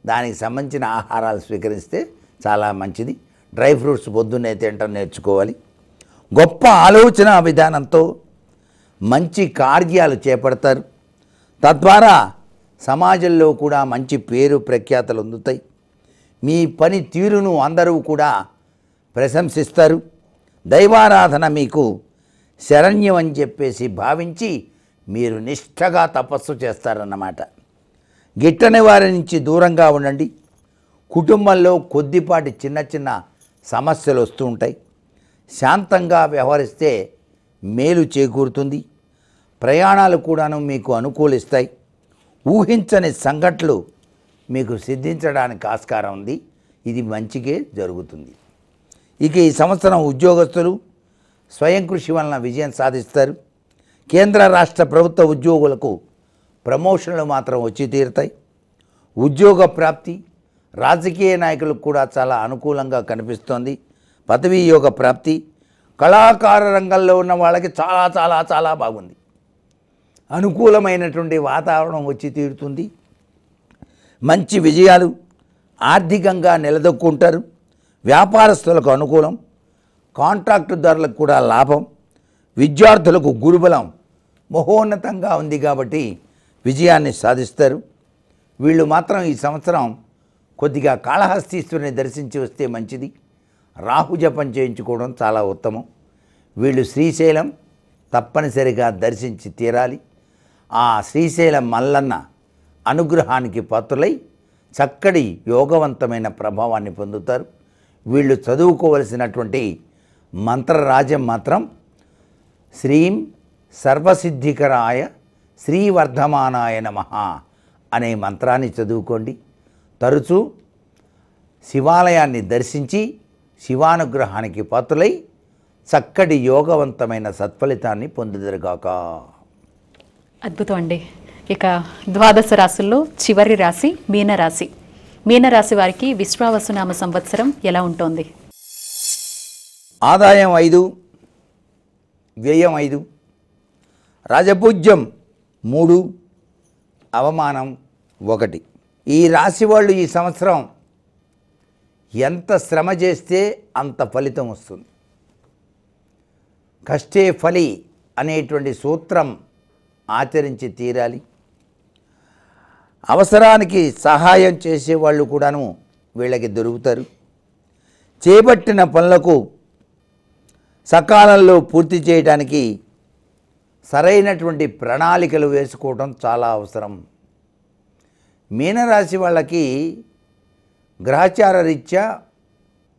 దానికి సంబంధించిన ఆహారాలు స్వీకరిస్తే చాలా మంచిది. డ్రై ఫ్రూట్స్ పొద్దున్నే తినటం నేర్చుకోవాలి. గొప్ప ఆలోచన విధానంతో మంచి కార్యాలు చేపడతారు. తద్వారా సమాజంలో కూడా మంచి పేరు ప్రఖ్యాతలు అందుతాయి. మీ పని తీరును అందరూ కూడా ప్రశంసిస్తారు. దైవారాధన మీకు శరణ్యం అని చెప్పేసి భావించి మీరు నిష్ఠగా తపస్సు చేస్తారన్నమాట. గిట్టని వారి నుంచి దూరంగా ఉండండి. కుటుంబంలో కొద్దిపాటి చిన్న చిన్న సమస్యలు వస్తూ ఉంటాయి. శాంతంగా వ్యవహరిస్తే మేలు చేకూరుతుంది. ప్రయాణాలు కూడాను మీకు అనుకూలిస్తాయి. ఊహించని సంఘటనలు మీకు సిద్ధించడానికి ఆస్కారం ఉంది. ఇది మంచిగా జరుగుతుంది. ఇక ఈ సంవత్సరం ఉద్యోగస్తులు స్వయం కృషి వలన విజయం సాధిస్తారు. కేంద్ర రాష్ట్ర ప్రభుత్వ ఉద్యోగులకు ప్రమోషన్లు మాత్రం వచ్చి తీరుతాయి. ఉద్యోగ ప్రాప్తి రాజకీయ నాయకులకు కూడా చాలా అనుకూలంగా కనిపిస్తోంది. పదవీ యోగ ప్రాప్తి కళాకార రంగంలో ఉన్న వాళ్ళకి చాలా చాలా చాలా బాగుంది. అనుకూలమైనటువంటి వాతావరణం వచ్చి తీరుతుంది. మంచి విజయాలు, ఆర్థికంగా నిలదొక్కుంటారు. వ్యాపారస్తులకు అనుకూలం, కాంట్రాక్టుదారులకు కూడా లాభం. విద్యార్థులకు గురుబలం మహోన్నతంగా ఉంది కాబట్టి విజయాన్ని సాధిస్తారు. వీళ్ళు మాత్రం ఈ సంవత్సరం కొద్దిగా కాళహస్తీశ్వరుని దర్శించి వస్తే మంచిది. రాహు జపం చేయించుకోవడం చాలా ఉత్తమం. వీళ్ళు శ్రీశైలం తప్పనిసరిగా దర్శించి తీరాలి. ఆ శ్రీశైలం మల్లన్న అనుగ్రహానికి పాత్రులై చక్కటి యోగవంతమైన ప్రభావాన్ని పొందుతారు. వీళ్ళు చదువుకోవలసినటువంటి మంత్రరాజ్యం మాత్రం శ్రీం సర్వసిద్ధికరాయ శ్రీవర్ధమానాయ నమః అనే మంత్రాన్ని చదువుకోండి. తరచూ శివాలయాన్ని దర్శించి శివానుగ్రహానికి పాత్రులై చక్కటి యోగవంతమైన సత్ఫలితాన్ని పొందుదరుగాక. అద్భుతం అండి. ఇక ద్వాదశ రాశుల్లో చివరి రాశి మీనరాశి. మీనరాశి వారికి విశ్వావసునామ సంవత్సరం ఎలా ఉంటుంది? ఆదాయం 5, వ్యయం 5, రాజపూజ్యం 3, అవమానం 1. ఈ రాశి వాళ్ళు ఈ సంవత్సరం ఎంత శ్రమ చేస్తే అంత ఫలితం వస్తుంది. కష్టే ఫలి అనేటువంటి సూత్రం ఆచరించి తీరాలి. అవసరానికి సహాయం చేసేవాళ్ళు కూడాను వీళ్ళకి దొరుకుతారు. చేపట్టిన పనులకు సకాలంలో పూర్తి చేయడానికి సరైనటువంటి ప్రణాళికలు వేసుకోవడం చాలా అవసరం. మీనరాశి వాళ్ళకి గ్రహచార రీత్యా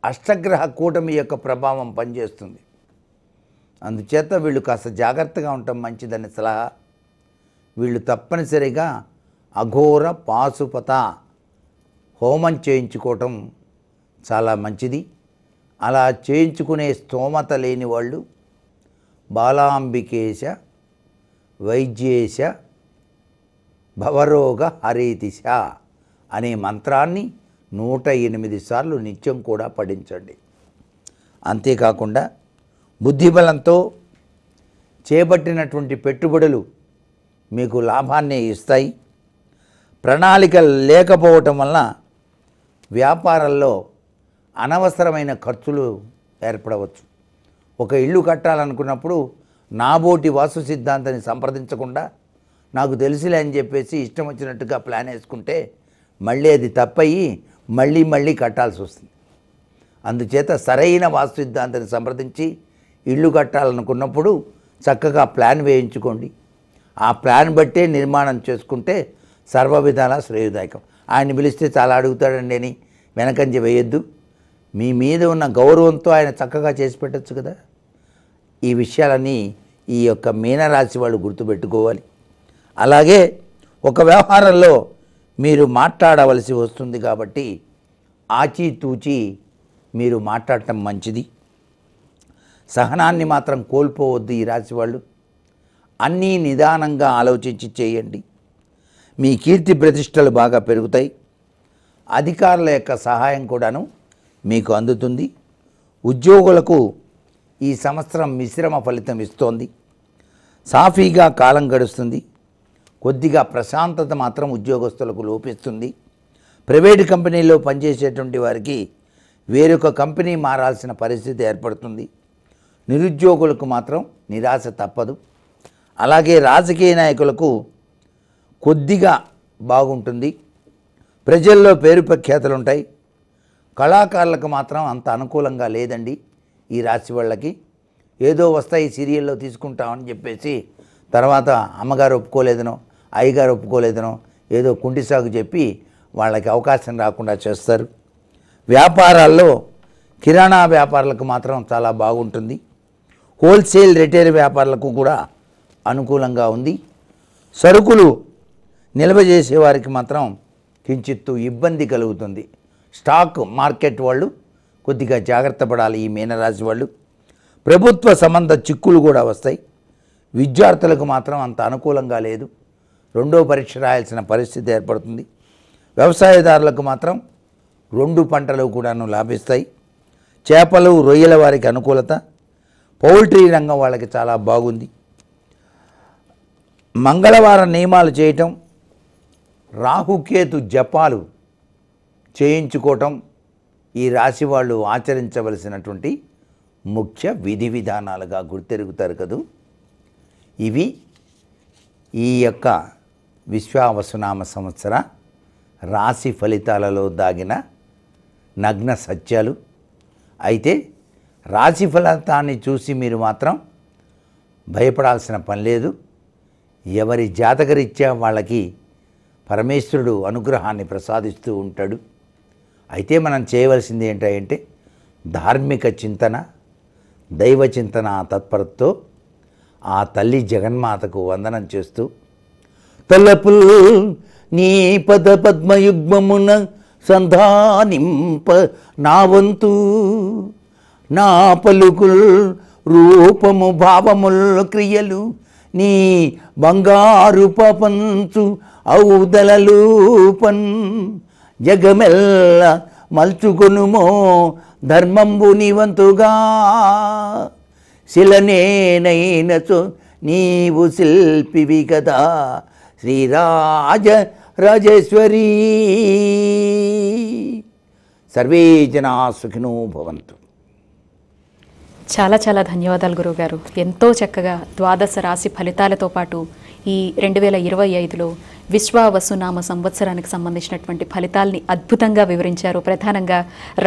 అష్టగ్రహ కూటమి యొక్క ప్రభావం పనిచేస్తుంది. అందుచేత వీళ్ళు కాస్త జాగ్రత్తగా ఉండటం మంచిదని సలహా. వీళ్ళు తప్పనిసరిగా అఘోర పాశుపత హోమం చేయించుకోవటం చాలా మంచిది. అలా చేయించుకునే స్తోమత లేని వాళ్ళు బాలాంబికేశ వైద్యేశ భవరోగ హరేతిశ అనే మంత్రాన్ని 108 సార్లు నిత్యం కూడా పఠించండి. అంతేకాకుండా బుద్ధిబలంతో చేపట్టినటువంటి పెట్టుబడులు మీకు లాభాన్ని ఇస్తాయి. ప్రణాళిక లేకపోవటం వలన వ్యాపారంలో అనవసరమైన ఖర్చులు ఏర్పడవచ్చు. ఒక ఇల్లు కట్టాలనుకున్నప్పుడు నాబోటి వాస్తు సిద్ధాంతాన్ని సంప్రదించకుండా నాకు తెలిసిలే అని చెప్పేసి ఇష్టం వచ్చినట్టుగా ప్లాన్ వేసుకుంటే మళ్ళీ అది తప్పయి మళ్ళీ కట్టాల్సి వస్తుంది. అందుచేత సరైన వాస్తు సిద్ధాంతాన్ని సంప్రదించి ఇల్లు కట్టాలనుకున్నప్పుడు చక్కగా ప్లాన్ వేయించుకోండి. ఆ ప్లాన్ బట్టే నిర్మాణం చేసుకుంటే సర్వ విధాలా శ్రేయదాయకం. ఆయన పిలిస్తే చాలా అడుగుతాడండి అని వెనకంజ వేయొద్దు. మీ మీద ఉన్న గౌరవంతో ఆయన చక్కగా చేసి పెట్టచ్చు కదా. ఈ విషయాలన్నీ ఈ యొక్క మీనరాశి వాళ్ళు గుర్తుపెట్టుకోవాలి. అలాగే ఒక వ్యవహారంలో మీరు మాట్లాడవలసి వస్తుంది కాబట్టి ఆచితూచి మీరు మాట్లాడటం మంచిది. సహనాన్ని మాత్రం కోల్పోవద్దు. ఈ రాశి వాళ్ళు అన్నీ నిదానంగా ఆలోచించి చేయండి. మీ కీర్తి ప్రతిష్టలు బాగా పెరుగుతాయి. అధికారుల యొక్క సహాయం కూడాను మీకు అందుతుంది. ఉద్యోగులకు ఈ సంవత్సరం మిశ్రమ ఫలితం ఇస్తోంది. సాఫీగా కాలం గడుస్తుంది. కొద్దిగా ప్రశాంతత మాత్రం ఉద్యోగస్తులకు లోపిస్తుంది. ప్రైవేటు కంపెనీలో పనిచేసేటువంటి వారికి వేరొక కంపెనీ మారాల్సిన పరిస్థితి ఏర్పడుతుంది. నిరుద్యోగులకు మాత్రం నిరాశ తప్పదు. అలాగే రాజకీయ నాయకులకు కొద్దిగా బాగుంటుంది. ప్రజల్లో పేరు ప్రఖ్యాతులు ఉంటాయి. కళాకారులకు మాత్రం అంత అనుకూలంగా లేదండి. ఈ రాశి వాళ్ళకి ఏదో వస్తాయి సీరియల్లో తీసుకుంటామని చెప్పేసి తర్వాత అమ్మగారు ఒప్పుకోలేదనో అయ్యగారు ఒప్పుకోలేదనో ఏదో కుంటి సాగు చెప్పి వాళ్ళకి అవకాశం రాకుండా చేస్తారు. వ్యాపారాల్లో కిరాణా వ్యాపారులకు మాత్రం చాలా బాగుంటుంది. హోల్సేల్ రిటైల్ వ్యాపారులకు కూడా అనుకూలంగా ఉంది. సరుకులు నిల్వ చేసేవారికి మాత్రం కించిత్తు ఇబ్బంది కలుగుతుంది. స్టాక్ మార్కెట్ వాళ్ళు కొద్దిగా జాగ్రత్త పడాలి. ఈ మీనరాశి వాళ్ళు ప్రభుత్వ సంబంధ చిక్కులు కూడా వస్తాయి. విద్యార్థులకు మాత్రం అంత అనుకూలంగా లేదు. రెండో పరీక్ష రాయాల్సిన పరిస్థితి ఏర్పడుతుంది. వ్యవసాయదారులకు మాత్రం 2 పంటలు కూడాను లాభిస్తాయి. చేపలు రొయ్యల వారికి అనుకూలత. పౌల్ట్రీ రంగం వాళ్ళకి చాలా బాగుంది. మంగళవారం నియమాలు చేయటం, రాహుకేతు జపాలు చేయించుకోవటం ఈ రాశి వాళ్ళు ఆచరించవలసినటువంటి ముఖ్య విధి విధానాలుగా గుర్తెరుగుతారు కదూ. ఇవి ఈ యొక్క విశ్వావసునామ సంవత్సర రాశి ఫలితాలలో దాగిన నగ్న సత్యాలు. అయితే రాశి ఫలితాన్ని చూసి మీరు మాత్రం భయపడాల్సిన పని లేదు. ఎవరి జాతకరీత్యా వాళ్ళకి పరమేశ్వరుడు అనుగ్రహాన్ని ప్రసాదిస్తూ ఉంటాడు. అయితే మనం చేయవలసింది ఏంటంటే ధార్మిక చింతన, దైవ చింతన తత్పరతో ఆ తల్లి జగన్మాతకు వందనం చేస్తూ తలపుల్ నీ పద పద్మయుగ్మమున సంధానింప నా వంతు, నా పలుకుల్ రూపము భావముల్ క్రియలు నీ బంగారు పపంచు ఔదలూపన్, జగమెల్ల మల్చుకొనుమో ధర్మంబు నీవంతుగా, శిలనేనైనచో నీవు శిల్పివి కదా శ్రీరాజ రాజేశ్వరీ. సర్వే జనా సుఖినో భవంతు. చాలా చాలా ధన్యవాదాలు గురువుగారు. ఎంతో చక్కగా ద్వాదశ రాశి ఫలితాలతో పాటు ఈ 2025లో విశ్వావసునామ సంవత్సరానికి సంబంధించినటువంటి ఫలితాల్ని అద్భుతంగా వివరించారు. ప్రధానంగా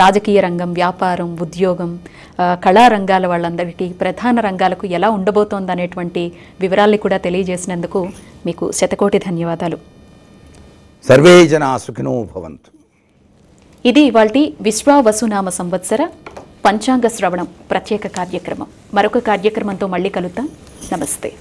రాజకీయ రంగం, వ్యాపారం, ఉద్యోగం, కళారంగాల వాళ్ళందరికీ ప్రధాన రంగాలకు ఎలా ఉండబోతోందనేటువంటి వివరాల్ని కూడా తెలియజేసినందుకు మీకు శతకోటి ధన్యవాదాలు. సర్వే జనా సుఖినో భవంతు. ఇది ఇవాల్టి విశ్వావసునామ సంవత్సర పంచాంగ శ్రవణం ప్రత్యేక కార్యక్రమం. మరొక కార్యక్రమంతో మళ్ళీ కలుద్దాం. నమస్తే.